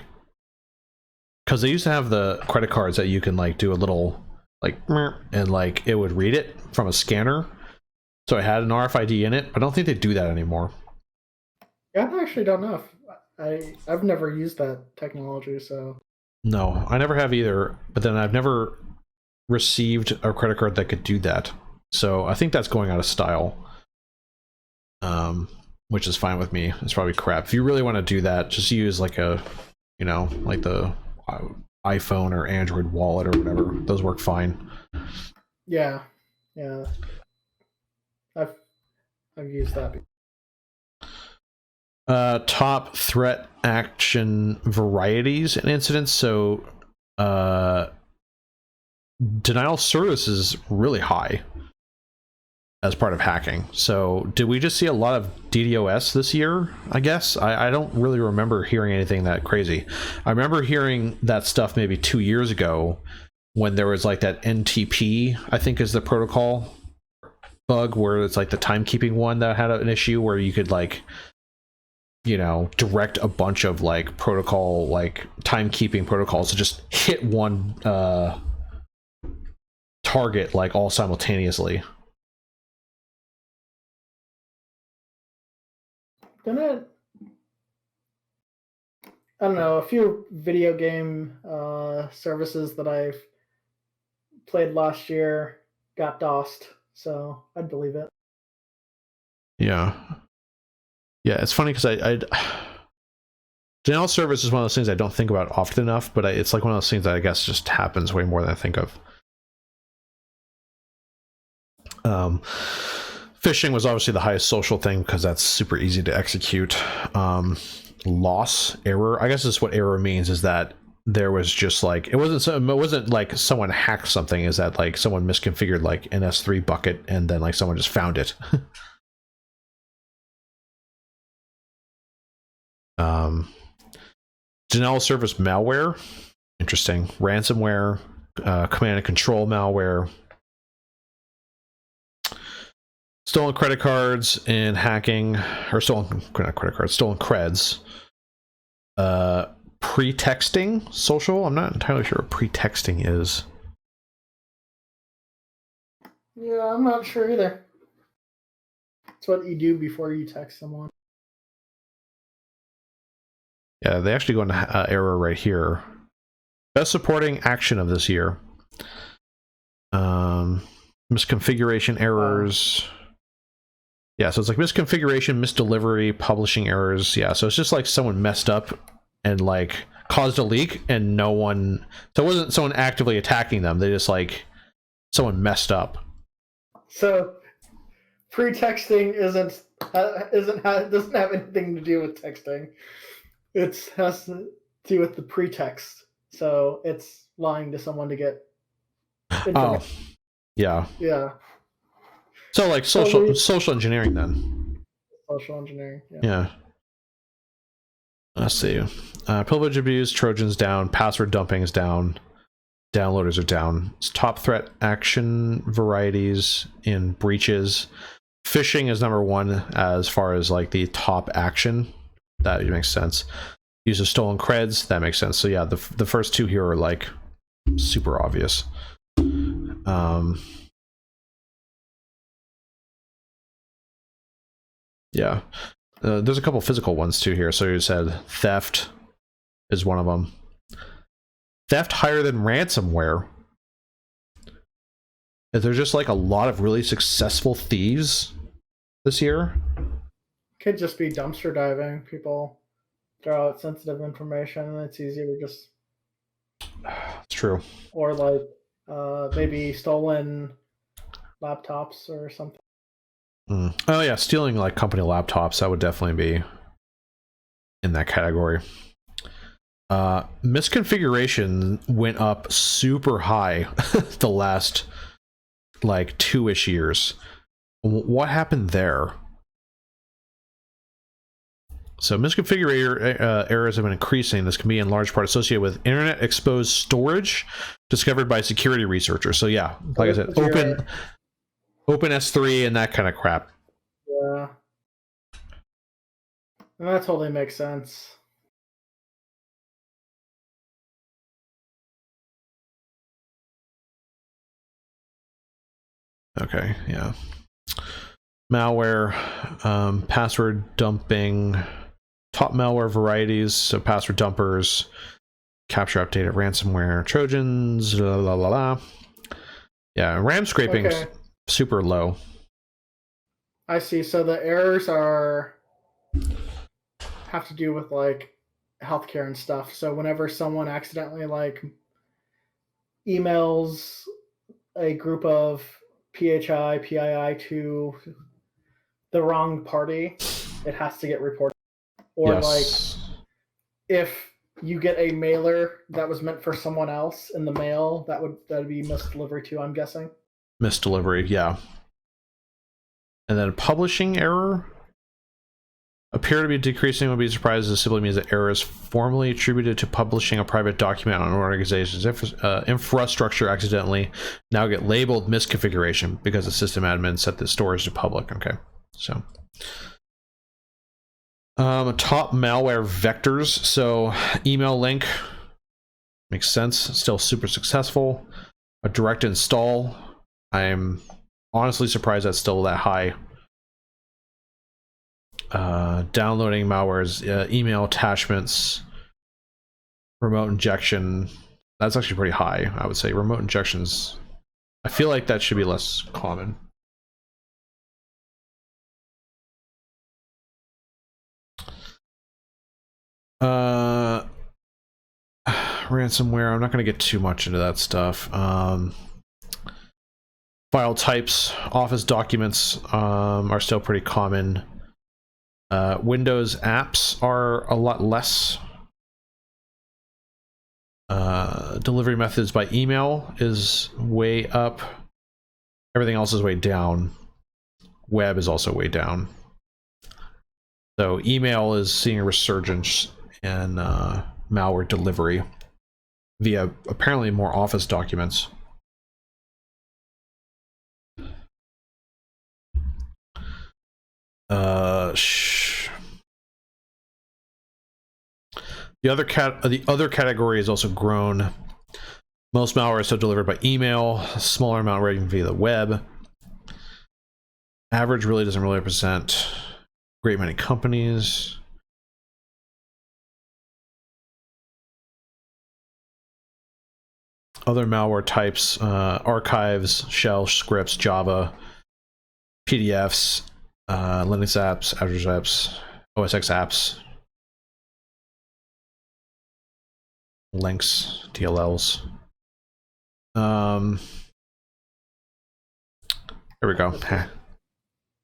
[SPEAKER 1] because they used to have the credit cards that you can like do a little like, and like it would read it from a scanner. So I had an RFID in it, but I don't think they do that anymore.
[SPEAKER 2] Yeah, I actually don't know. I've never used that technology, so.
[SPEAKER 1] No, I never have either, but then I've never received a credit card that could do that. So I think that's going out of style, which is fine with me. It's probably crap. If you really want to do that, just use like a, you know, like the iPhone or Android wallet or whatever. Those work fine.
[SPEAKER 2] Yeah, yeah. I've used that.
[SPEAKER 1] Top threat action varieties and incidents. So denial of service is really high as part of hacking. So did we just see a lot of DDoS this year? I guess I don't really remember hearing anything that crazy. I remember hearing that stuff maybe 2 years ago when there was like that NTP, I think is the protocol bug, where it's like the timekeeping one that had an issue where you could like, you know, direct a bunch of like protocol, like timekeeping protocols to just hit one target like all simultaneously.
[SPEAKER 2] Didn't I don't know, a few video game services that I've played last year got DOSed, so I'd believe it.
[SPEAKER 1] Yeah. Yeah, it's funny because I denial of service is one of those things I don't think about often enough, but it's like one of those things that I guess just happens way more than I think of. Phishing was obviously the highest social thing because that's super easy to execute. Loss, error, I guess is what error means, is that there was just like, it wasn't like someone hacked something, is that like someone misconfigured like an S3 bucket and then like someone just found it. Denial of service malware, interesting. Ransomware, command and control malware, stolen credit cards and hacking, or stolen, not credit cards, stolen creds. Pretexting social, I'm not entirely sure what pretexting is.
[SPEAKER 2] Yeah, I'm not sure either. It's what you do before you text someone.
[SPEAKER 1] Yeah, they actually go into error right here. Best supporting action of this year. Misconfiguration errors. Yeah, so it's like misconfiguration, misdelivery, publishing errors. Yeah, so it's just like someone messed up and like caused a leak and no one, so it wasn't someone actively attacking them, they just like someone messed up.
[SPEAKER 2] So pretexting doesn't have anything to do with texting. It has to do with the pretext. So it's lying to someone to get information.
[SPEAKER 1] Oh, yeah.
[SPEAKER 2] Yeah.
[SPEAKER 1] So like social engineering then.
[SPEAKER 2] Social engineering. Yeah.
[SPEAKER 1] Yeah. Let's see. Privilege abuse, Trojans down, password dumping is down, downloaders are down. It's top threat action varieties in breaches. Phishing is number one as far as like the top action. That makes sense. Use of stolen creds, that makes sense. So yeah, the first two here are like super obvious. Yeah. There's a couple physical ones too here. So you said theft is one of them. Theft higher than ransomware. Is there just like a lot of really successful thieves this year?
[SPEAKER 2] Could just be dumpster diving. People throw out sensitive information and it's easy to just...
[SPEAKER 1] It's true.
[SPEAKER 2] Or like maybe stolen laptops or something.
[SPEAKER 1] Oh yeah, stealing like company laptops, that would definitely be in that category. Misconfiguration went up super high the last like 2-ish years. What happened there? So misconfigurator errors have been increasing. This can be in large part associated with internet exposed storage discovered by security researchers. So yeah, like I said, open S3 and that kind of crap.
[SPEAKER 2] Yeah. And that totally makes sense.
[SPEAKER 1] Okay, yeah. Malware, password dumping, top malware varieties, so password dumpers, capture updated ransomware, Trojans, la la la la. Yeah, RAM scraping super low.
[SPEAKER 2] I see. So the errors have to do with like healthcare and stuff. So whenever someone accidentally like emails a group of PII to the wrong party, it has to get reported. Or yes. Like if you get a mailer that was meant for someone else in the mail, that'd be misdelivery too, I'm guessing.
[SPEAKER 1] Misdelivery, yeah. And then publishing error appear to be decreasing. Would be surprised. This simply means that error is formally attributed to publishing a private document on an organization's infrastructure accidentally now get labeled misconfiguration because the system admin set the storage to public. Okay, so top malware vectors. So email link makes sense. Still super successful. A direct install. I'm honestly surprised that's still that high. Downloading malwares, email attachments, Remote injection, that's actually pretty high, I would say. Remote injections, I feel like that should be less common. Ransomware, I'm not going to get too much into that stuff. File types, Office documents are still pretty common. Windows apps are a lot less. Delivery methods by email is way up. Everything else is way down. Web is also way down. So email is seeing a resurgence in malware delivery via apparently more Office documents. The other category has also grown. Most malware is still delivered by email, a smaller amount writing via the web. Average really doesn't really represent a great many companies. Other malware types, archives, shell scripts, Java, PDFs, Linux apps, Azure apps, OS X apps, links, DLLs. There we go.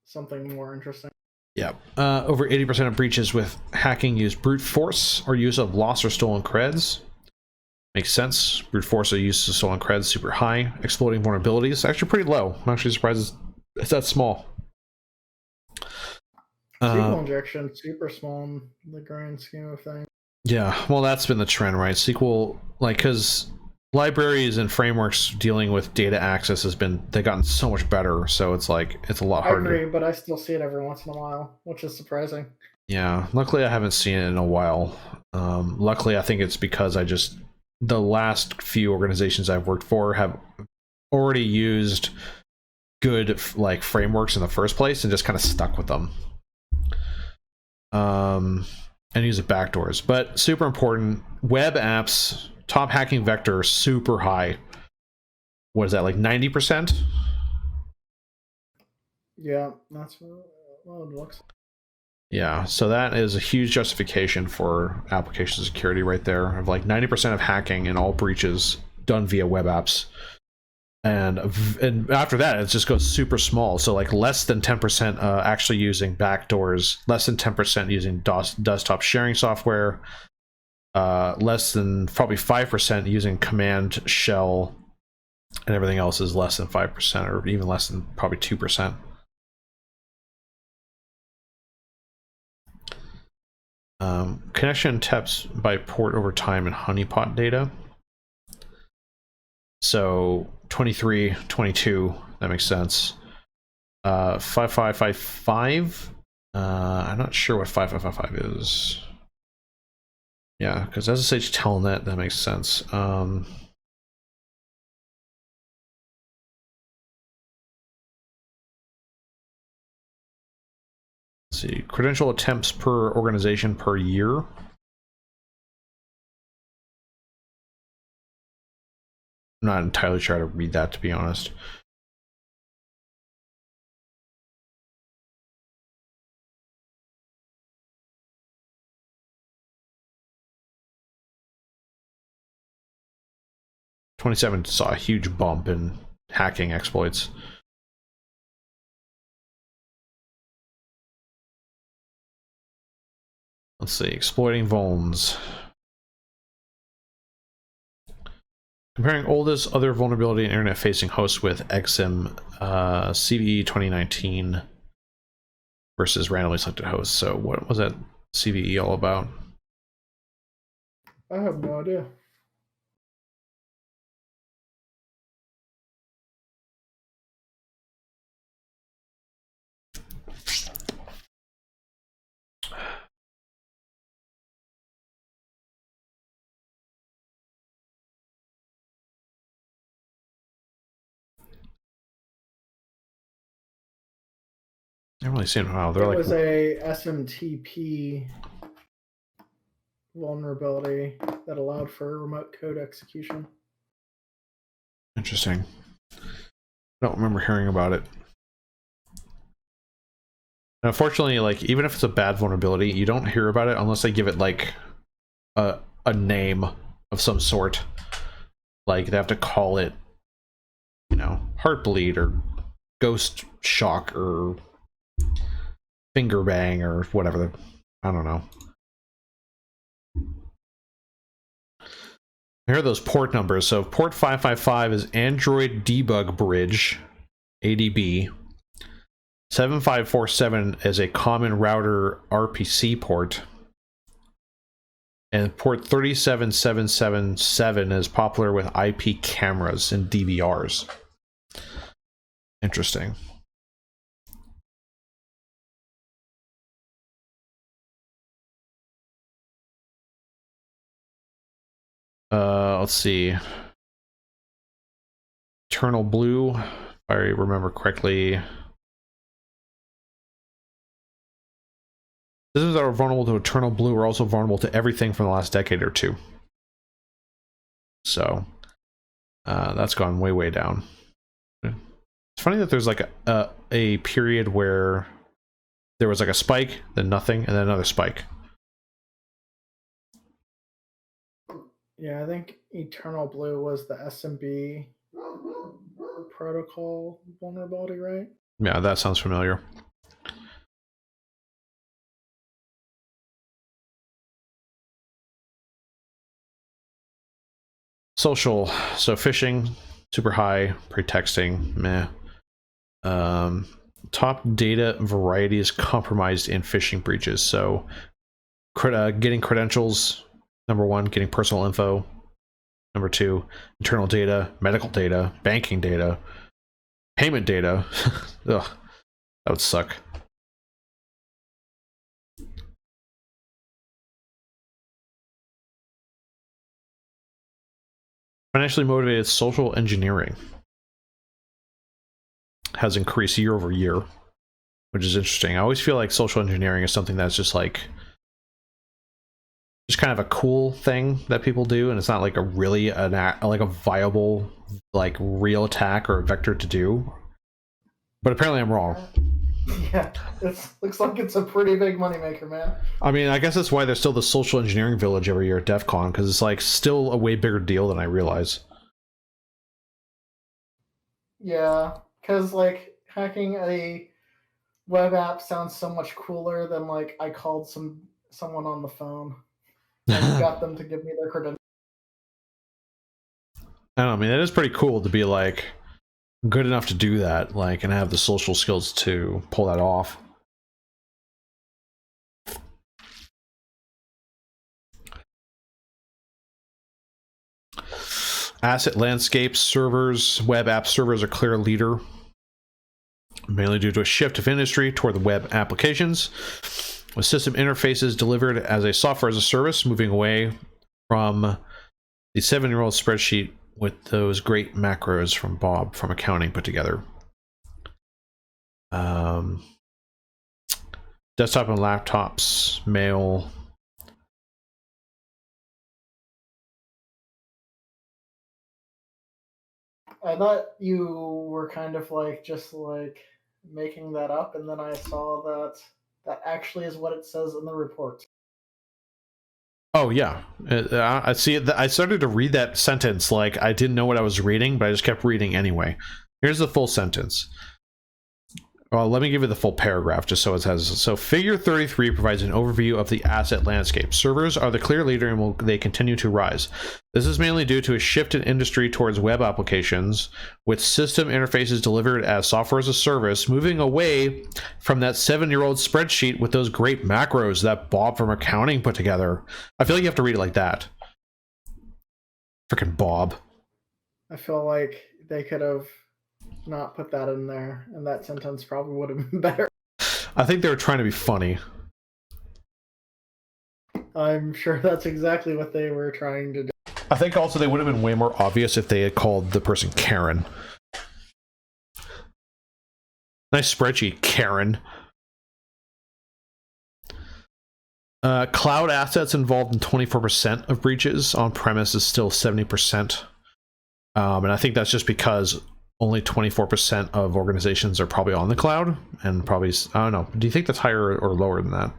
[SPEAKER 2] Something more interesting.
[SPEAKER 1] Yeah. Over 80% of breaches with hacking use brute force or use of lost or stolen creds. Makes sense. Brute force or use of stolen creds super high. Exploiting vulnerabilities actually pretty low. I'm actually surprised it's that small.
[SPEAKER 2] SQL injection super small in the grand scheme of things.
[SPEAKER 1] Yeah, well, that's been the trend, right? SQL, like, because libraries and frameworks dealing with data access they've gotten so much better, so it's like it's a lot harder.
[SPEAKER 2] I agree, but I still see it every once in a while, which is surprising.
[SPEAKER 1] Yeah, luckily I haven't seen it in a while. Luckily, I think it's because the last few organizations I've worked for have already used good like frameworks in the first place and just kind of stuck with them. And use the backdoors, but super important. Web apps, top hacking vector, super high. What is that, like 90%?
[SPEAKER 2] Yeah, that's what it looks like.
[SPEAKER 1] Yeah, so that is a huge justification for application security right there, of like 90% of hacking in all breaches done via web apps. And after that, it just goes super small. So like less than 10% actually using backdoors, less than 10% using desktop sharing software, less than probably 5% using command shell, and everything else is less than 5% or even less than probably 2%. Connection taps by port over time and honeypot data. So 23, 22, that makes sense. 5555. I'm not sure what 5555 is. Yeah, because SSH Telnet, that makes sense. Let's see, credential attempts per organization per year. I'm not entirely sure how to read that, to be honest. '27 saw a huge bump in hacking exploits. Let's see, exploiting vulns. Comparing oldest other vulnerability in internet-facing hosts with XM CVE 2019 versus randomly selected hosts. So what was that CVE all about?
[SPEAKER 2] I have no idea.
[SPEAKER 1] I haven't really seen how they're
[SPEAKER 2] It
[SPEAKER 1] like.
[SPEAKER 2] was a SMTP vulnerability that allowed for remote code execution.
[SPEAKER 1] Interesting. I don't remember hearing about it. And unfortunately, like, even if it's a bad vulnerability, you don't hear about it unless they give it like a name of some sort. Like they have to call it, you know, Heartbleed or Ghost Shock or Finger Bang or whatever. I don't know. Here are those port numbers. So port 555 is Android Debug Bridge, ADB. 7547 is a common router RPC port. And port 37777 is popular with IP cameras and DVRs. Interesting. Let's see. Eternal Blue, if I remember correctly. Systems that are vulnerable to Eternal Blue are also vulnerable to everything from the last decade or two. So, that's gone way, way down. It's funny that there's like a period where there was like a spike, then nothing, and then another spike.
[SPEAKER 2] Yeah, I think Eternal Blue was the SMB protocol vulnerability, right?
[SPEAKER 1] Yeah, that sounds familiar. Social, so phishing, super high, pretexting, meh. Top data variety is compromised in phishing breaches. So, getting credentials, number one, getting personal info, number two, internal data, medical data, banking data, payment data. Ugh, that would suck. Financially motivated social engineering has increased year over year, which is interesting. I always feel like social engineering is something that's just like kind of a cool thing that people do, and it's not like a really like a viable, like, real attack or a vector to do. But apparently I'm wrong.
[SPEAKER 2] Yeah, it looks like it's a pretty big moneymaker, man.
[SPEAKER 1] I mean, I guess that's why there's still the social engineering village every year at DEF CON, because it's like still a way bigger deal than I realize.
[SPEAKER 2] Yeah, because like hacking a web app sounds so much cooler than like I called someone on the phone and got them to give me their credentials.
[SPEAKER 1] I don't know, I mean, that is pretty cool to be like good enough to do that, like, and have the social skills to pull that off. Asset landscape servers, web app servers are clear leader, mainly due to a shift of industry toward the web applications, with system interfaces delivered as a software as a service, moving away from the 7-year-old spreadsheet with those great macros from Bob from accounting put together. Desktop and laptops, mail.
[SPEAKER 2] I thought you were kind of like just like making that up, and then I saw that that actually is what it says in the report.
[SPEAKER 1] Oh yeah, I see it. I started to read that sentence like I didn't know what I was reading, but I just kept reading anyway. Here's the full sentence. Well, let me give you the full paragraph just so it has. So figure 33 provides an overview of the asset landscape. Servers are the clear leader and they continue to rise. This is mainly due to a shift in industry towards web applications, with system interfaces delivered as software as a service, moving away from that 7-year-old spreadsheet with those great macros that Bob from accounting put together. I feel like you have to read it like that. Freaking Bob.
[SPEAKER 2] I feel like they could have not put that in there, and that sentence probably would have been better.
[SPEAKER 1] I think they were trying to be funny.
[SPEAKER 2] I'm sure that's exactly what they were trying to do.
[SPEAKER 1] I think also they would have been way more obvious if they had called the person Karen. Nice spreadsheet, Karen. Cloud assets involved in 24% of breaches. On premise is still 70%. And I think that's just because only 24% of organizations are probably on the cloud, and probably, I don't know. Do you think that's higher or lower than that?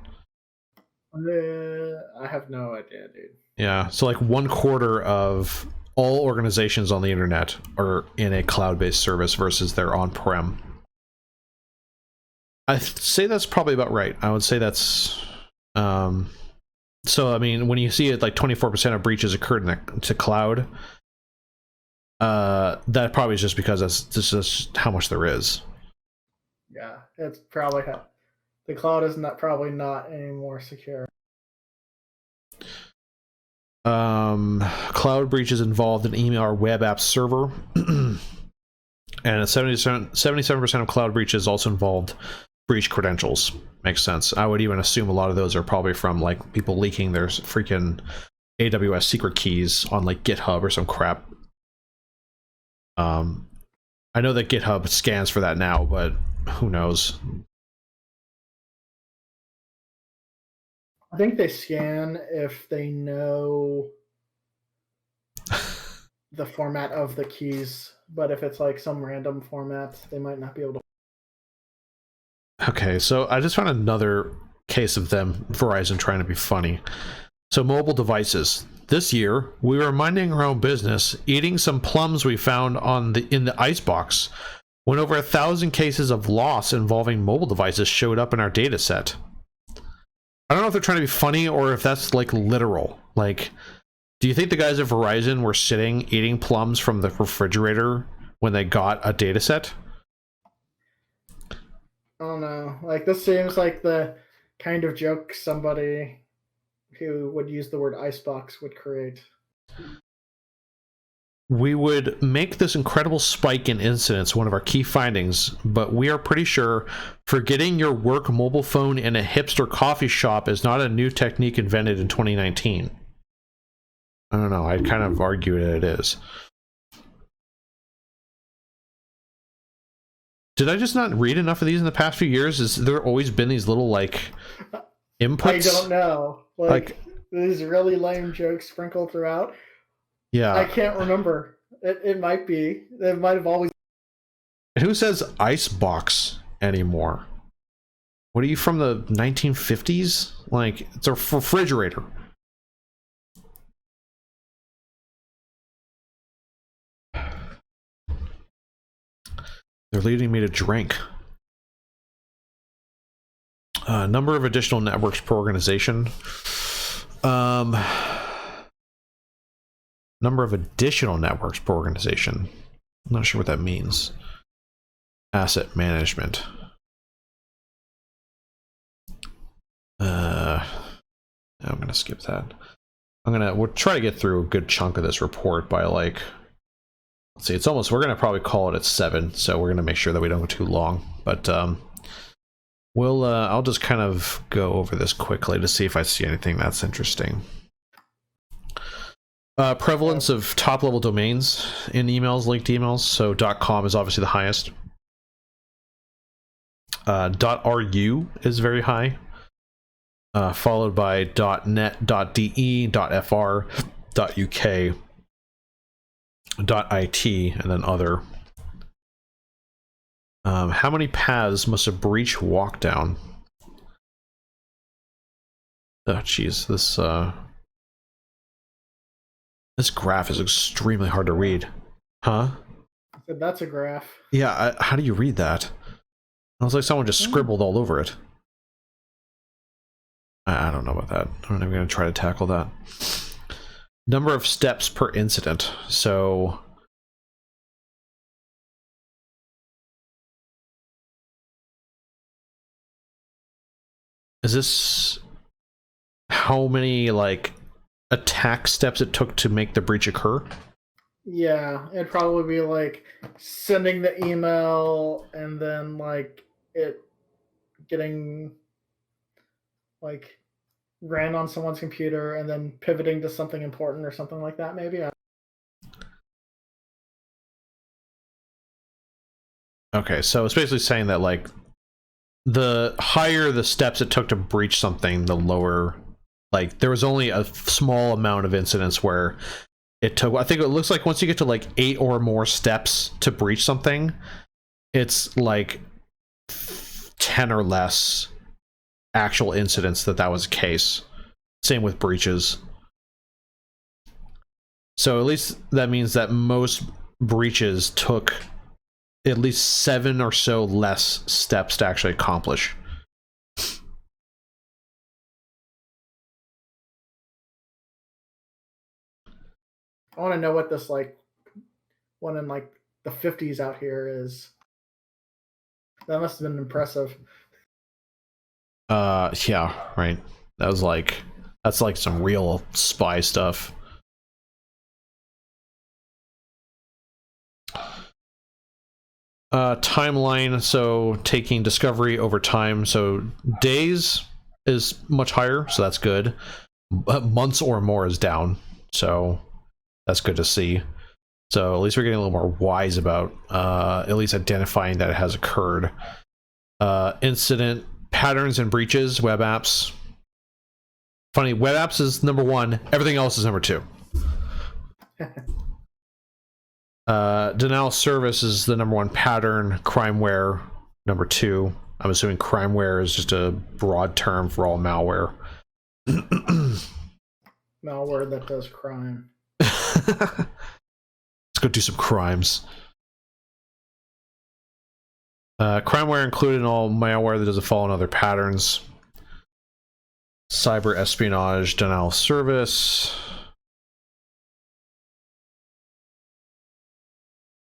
[SPEAKER 2] I have no idea, dude.
[SPEAKER 1] Yeah, so like 1/4 of all organizations on the internet are in a cloud-based service versus they're on-prem. I'd say that's probably about right. I would say that's so I mean, when you see it like 24% of breaches occurred to cloud, that probably is just because that's just how much there is.
[SPEAKER 2] Yeah, it's probably the cloud is probably not any more secure.
[SPEAKER 1] Cloud breaches involved in email or web app server, and 77% of cloud breaches also involved breach credentials. Makes sense. I would even assume a lot of those are probably from like people leaking their freaking AWS secret keys on like GitHub or some crap. I know that GitHub scans for that now, but who knows?
[SPEAKER 2] I think they scan if they know the format of the keys, but if it's like some random format, they might not be able to.
[SPEAKER 1] Okay, so I just found another case of them, Verizon, trying to be funny. So mobile devices. This year, we were minding our own business, eating some plums we found in the icebox, when over 1,000 cases of loss involving mobile devices showed up in our data set. I don't know if they're trying to be funny or if that's like literal. Like, do you think the guys at Verizon were sitting eating plums from the refrigerator when they got a data set?
[SPEAKER 2] I don't know. Like, this seems like the kind of joke somebody who would use the word icebox would create.
[SPEAKER 1] We would make this incredible spike in incidents one of our key findings, but we are pretty sure forgetting your work mobile phone in a hipster coffee shop is not a new technique invented in 2019. I don't know. I'd kind of argue that it is. Did I just not read enough of these in the past few years? Has there always been these little, like, inputs?
[SPEAKER 2] I don't know. Like these really lame jokes sprinkled throughout.
[SPEAKER 1] Yeah.
[SPEAKER 2] I can't remember. It might be. It might have always.
[SPEAKER 1] And who says icebox anymore? What are you, from the 1950s? Like, it's a refrigerator. They're leading me to drink. Number of additional networks per organization. Number of additional networks per organization. I'm not sure what that means. Asset management. I'm gonna skip that. We'll try to get through a good chunk of this report by like, let's see, we're gonna probably call it at 7, so we're gonna make sure that we don't go too long. But I'll just kind of go over this quickly to see if I see anything that's interesting. Prevalence of top-level domains in emails, linked emails. So .com is obviously the highest. .ru is very high, followed by .net, .de, .fr, .uk, .it, and then other. How many paths must a breach walk down? Oh, jeez, this graph is extremely hard to read. Huh?
[SPEAKER 2] That's a graph.
[SPEAKER 1] Yeah, how do you read that? It was like someone just scribbled all over it. I don't know about that. I'm not even going to try to tackle that. Number of steps per incident. So is this how many like attack steps it took to make the breach occur?
[SPEAKER 2] Yeah, it'd probably be like sending the email and then like it getting like ran on someone's computer and then pivoting to something important or something like that, maybe.
[SPEAKER 1] Okay, so it's basically saying that like the higher the steps it took to breach something, the lower Like there was only a small amount of incidents where it took, I think it looks like once you get to like 8 or more steps to breach something, it's like 10 or less actual incidents that was the case. Same with breaches. So at least that means that most breaches took at least 7 or so less steps to actually accomplish.
[SPEAKER 2] I want to know what this like one in like the 50s out here is. That must have been impressive.
[SPEAKER 1] Yeah, right. That's like some real spy stuff. Timeline, so taking discovery over time, so days is much higher, so that's good. Months or more is down, so that's good to see. So at least we're getting a little more wise about at least identifying that it has occurred. Incident patterns and breaches, web apps. Funny, web apps is number 1, everything else is number 2. Denial of service is the number 1 pattern, crimeware number 2. I'm assuming crimeware is just a broad term for all malware.
[SPEAKER 2] Malware that does crime.
[SPEAKER 1] Let's go do some crimes. Crimeware included in all malware that doesn't follow in other patterns. Cyber espionage, denial of service.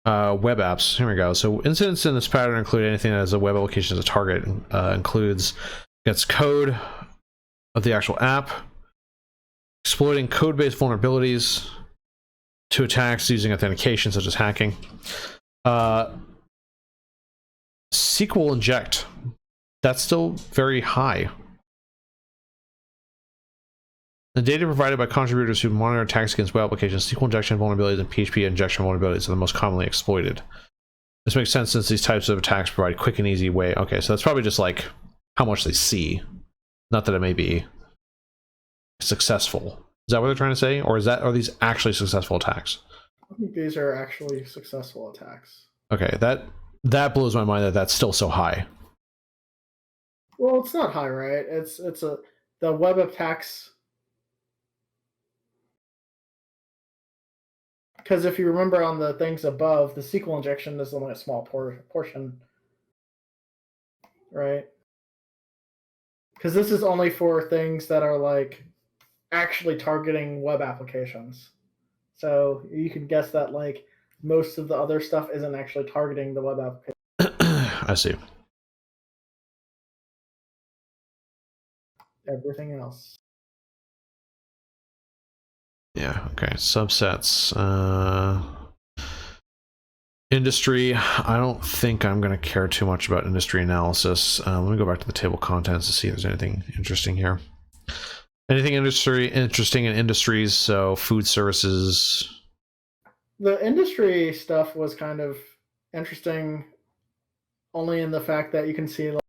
[SPEAKER 1] Web apps. Here we go. So incidents in this pattern include anything that has a web application as a target. Includes gets code of the actual app, exploiting code-based vulnerabilities to attacks using authentication, such as hacking. SQL inject. That's still very high. The data provided by contributors who monitor attacks against web applications, SQL injection vulnerabilities, and PHP injection vulnerabilities are the most commonly exploited. This makes sense since these types of attacks provide quick and easy way. Okay, so that's probably just like how much they see. Not that it may be successful. Is that what they're trying to say? Or are these actually successful attacks?
[SPEAKER 2] I think these are actually successful attacks.
[SPEAKER 1] Okay, that blows my mind that that's still so high.
[SPEAKER 2] Well, it's not high, right? The web attacks. Because if you remember on the things above, the SQL injection is only a small portion, right? Because this is only for things that are like actually targeting web applications. So you can guess that like most of the other stuff isn't actually targeting the web application.
[SPEAKER 1] I see.
[SPEAKER 2] Everything else.
[SPEAKER 1] Yeah, okay. Subsets. Industry. I don't think I'm going to care too much about industry analysis. Let me go back to the table of contents to see if there's anything interesting here. Anything interesting in industries, so food services.
[SPEAKER 2] The industry stuff was kind of interesting only in the fact that you can see like,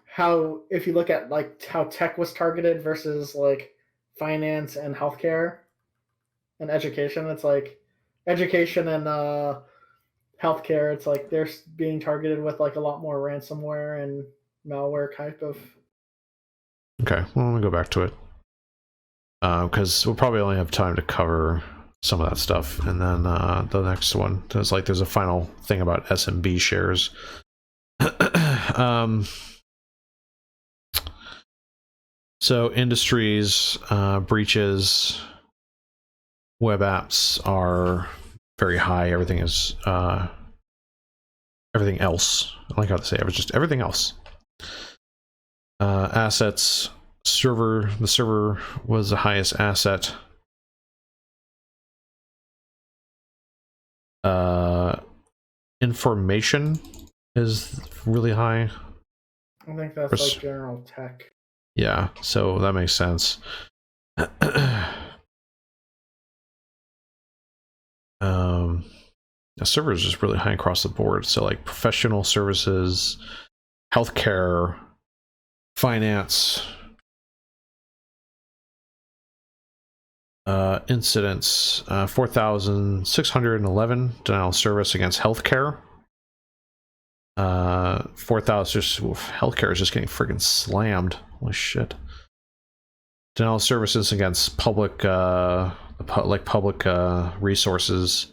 [SPEAKER 2] how, if you look at like how tech was targeted versus like finance and healthcare and education, it's like education and healthcare, it's like they're being targeted with like a lot more ransomware and malware type of.
[SPEAKER 1] Okay, well, let me go back to it because we'll probably only have time to cover some of that stuff, and then the next one there's a final thing about SMB shares. So industries, breaches, web apps are very high. Everything is everything else. I like how to say it was just everything else. Assets, server. The server was the highest asset. Information is really high.
[SPEAKER 2] I think that's like general tech.
[SPEAKER 1] Yeah, so that makes sense. The server is just really high across the board. So like professional services, healthcare, finance, Incidents, 4,611 denial of service against healthcare. 4,000, healthcare is just getting freaking slammed. Holy shit. Denial of services against public, public resources.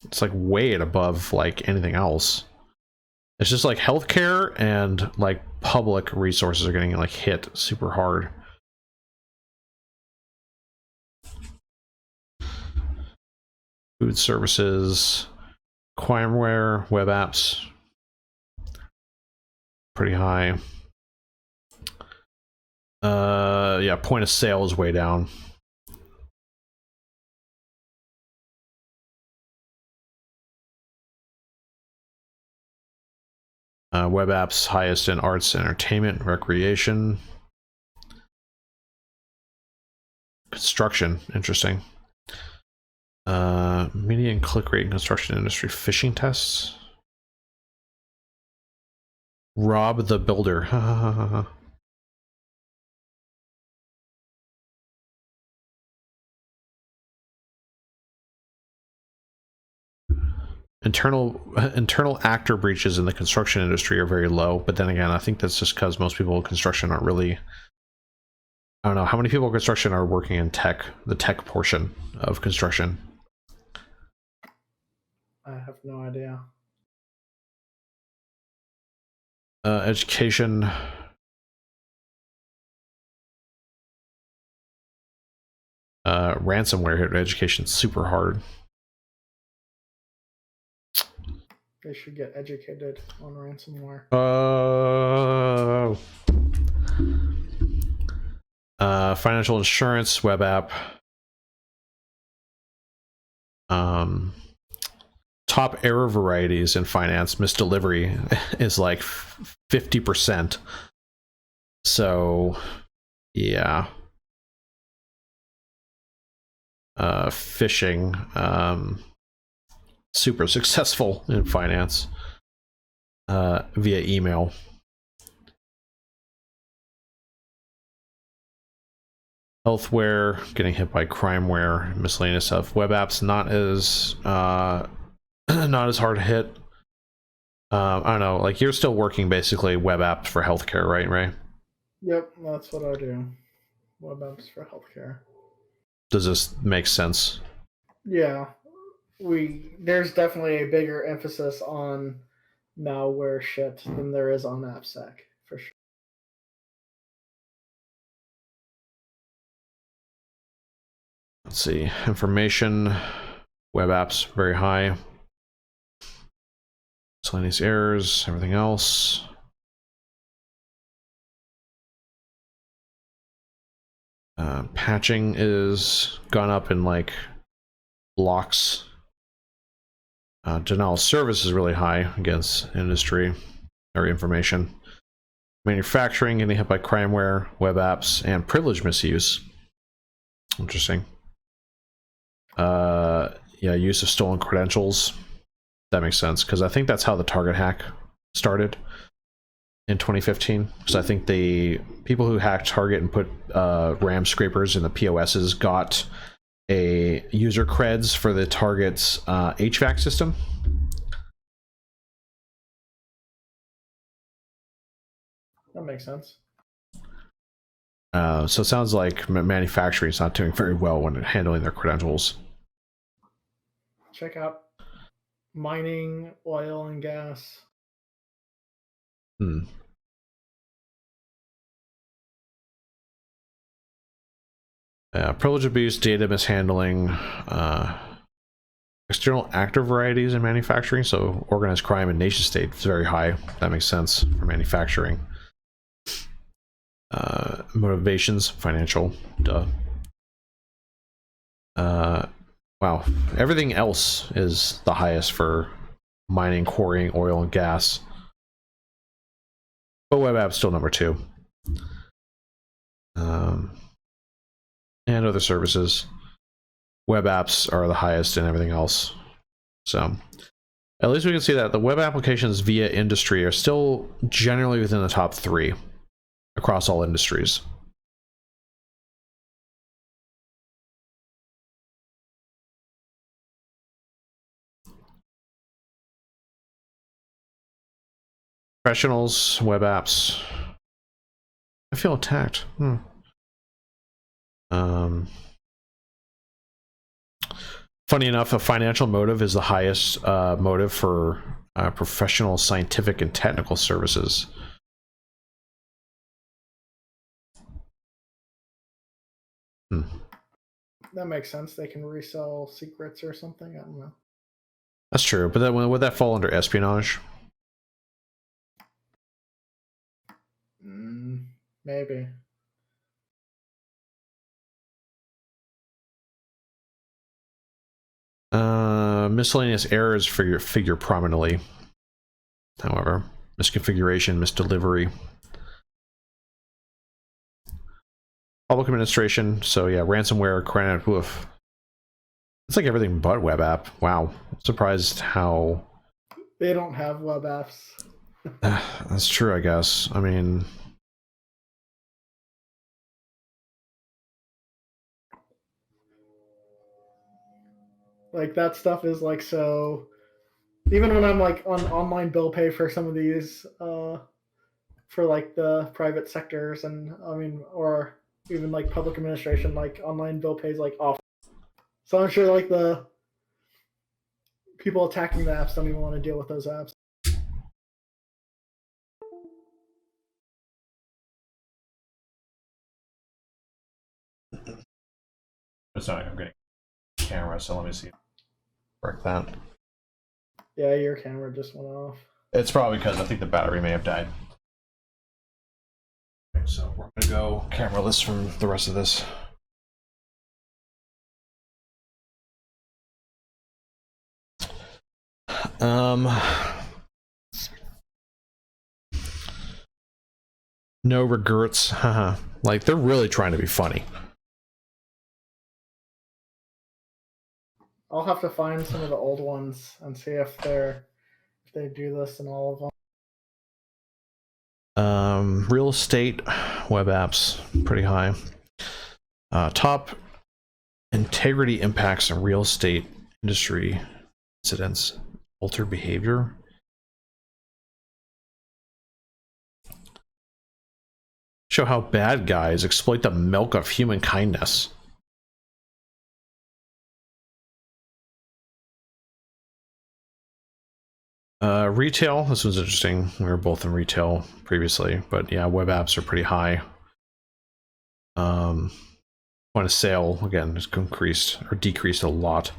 [SPEAKER 1] It's like way above like anything else. It's just like healthcare and like public resources are getting like hit super hard. Food services, crimeware, web apps, pretty high. Yeah, point of sale is way down. Web apps highest in arts, entertainment, recreation. Construction, interesting. Median click rate in construction industry, phishing tests. Rob the builder. Internal actor breaches in the construction industry are very low, but then again, I think that's just because most people in construction aren't really. I don't know how many people in construction are working in tech, the tech portion of construction.
[SPEAKER 2] I have no idea.
[SPEAKER 1] Education. Ransomware hit education super hard.
[SPEAKER 2] They should get educated on ransomware.
[SPEAKER 1] Financial insurance, web app. Top error varieties in finance, misdelivery is like 50%. So, yeah. Phishing, super successful in finance via email. Healthware getting hit by crimeware, miscellaneous stuff. Web apps not as not as hard to hit. I don't know, like you're still working basically web apps for healthcare, right, Ray?
[SPEAKER 2] Yep, that's what I do. Web apps for healthcare.
[SPEAKER 1] Does this make sense?
[SPEAKER 2] Yeah. There's definitely a bigger emphasis on malware shit than there is on AppSec, for sure.
[SPEAKER 1] Let's see, information, web apps, very high. Miscellaneous errors, everything else. Patching is gone up in like blocks. Denial of service is really high against industry or information. Manufacturing getting hit by crimeware, web apps, and privilege misuse. Interesting. Yeah, use of stolen credentials. That makes sense, because I think that's how the Target hack started in 2015. So I think the people who hacked Target and put RAM scrapers in the POSs got a user creds for the Target's HVAC system.
[SPEAKER 2] That makes sense.
[SPEAKER 1] So it sounds like manufacturing is not doing very well when handling their credentials.
[SPEAKER 2] Check out mining, oil, and gas.
[SPEAKER 1] Privilege abuse, data mishandling, external actor varieties in manufacturing, so organized crime and nation state is very high. That makes sense for manufacturing. Motivations, financial, duh. Wow, everything else is the highest for mining, quarrying, oil, and gas. But web app's still number 2. And other services. Web apps are the highest in everything else. So at least we can see that the web applications via industry are still generally within the top 3 across all industries. Professionals, web apps. I feel attacked. Funny enough, a financial motive is the highest motive for professional, scientific, and technical services.
[SPEAKER 2] That makes sense. They can resell secrets or something. I don't know.
[SPEAKER 1] That's true, but then would that fall under espionage?
[SPEAKER 2] Maybe.
[SPEAKER 1] Miscellaneous errors figure prominently. However, misconfiguration, misdelivery. Public administration, so yeah, ransomware, credit, woof. It's like everything but web app. Wow. I'm surprised how...
[SPEAKER 2] They don't have web apps.
[SPEAKER 1] That's true, I guess. I mean...
[SPEAKER 2] Like, that stuff is like, so... Even when I'm like on online bill pay for some of these, for like the private sectors, and I mean, or even like public administration, like online bill pay is like off. So I'm sure like the people attacking the apps don't even want to deal with those apps.
[SPEAKER 1] It's not like I'm getting a camera, so let me see. Work that.
[SPEAKER 2] Yeah, your camera just went off.
[SPEAKER 1] It's probably because I think the battery may have died. So we're gonna go cameraless from the rest of this. No regrets. Like, they're really trying to be funny.
[SPEAKER 2] I'll have to find some of the old ones and see if they do this in all of them.
[SPEAKER 1] Real estate web apps, pretty high. Top integrity impacts in real estate industry incidents, altered behavior. Show how bad guys exploit the milk of human kindness. Retail, this was interesting. We were both in retail previously, but yeah, web apps are pretty high. Point of sale, again, has increased or decreased a lot.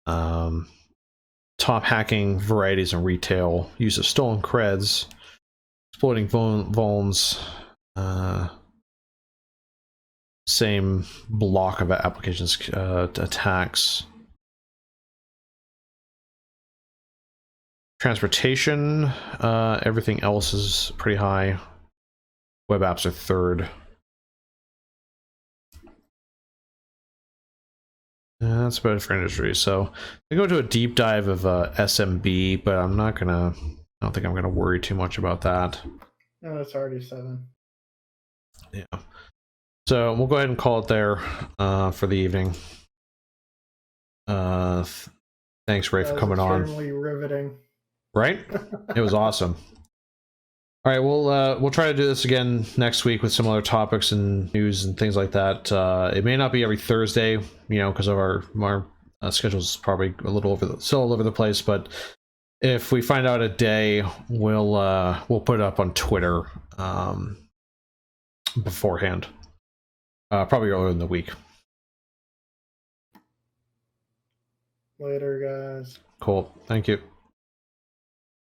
[SPEAKER 1] Top hacking varieties in retail, use of stolen creds, exploiting vulns, same block of applications attacks. Transportation, everything else is pretty high. Web apps are third. That's about it for industry. So I go to a deep dive of SMB, but I don't think I'm gonna worry too much about that.
[SPEAKER 2] No, it's already 7.
[SPEAKER 1] Yeah. So we'll go ahead and call it there for the evening. Thanks, Ray, for coming on.
[SPEAKER 2] Extremely riveting.
[SPEAKER 1] Right? It was awesome. All right, we'll try to do this again next week with some other topics and news and things like that. It may not be every Thursday, you know, because of our schedule's probably still all over the place. But if we find out a day, we'll put it up on Twitter beforehand, probably earlier in the week.
[SPEAKER 2] Later, guys.
[SPEAKER 1] Cool. Thank you.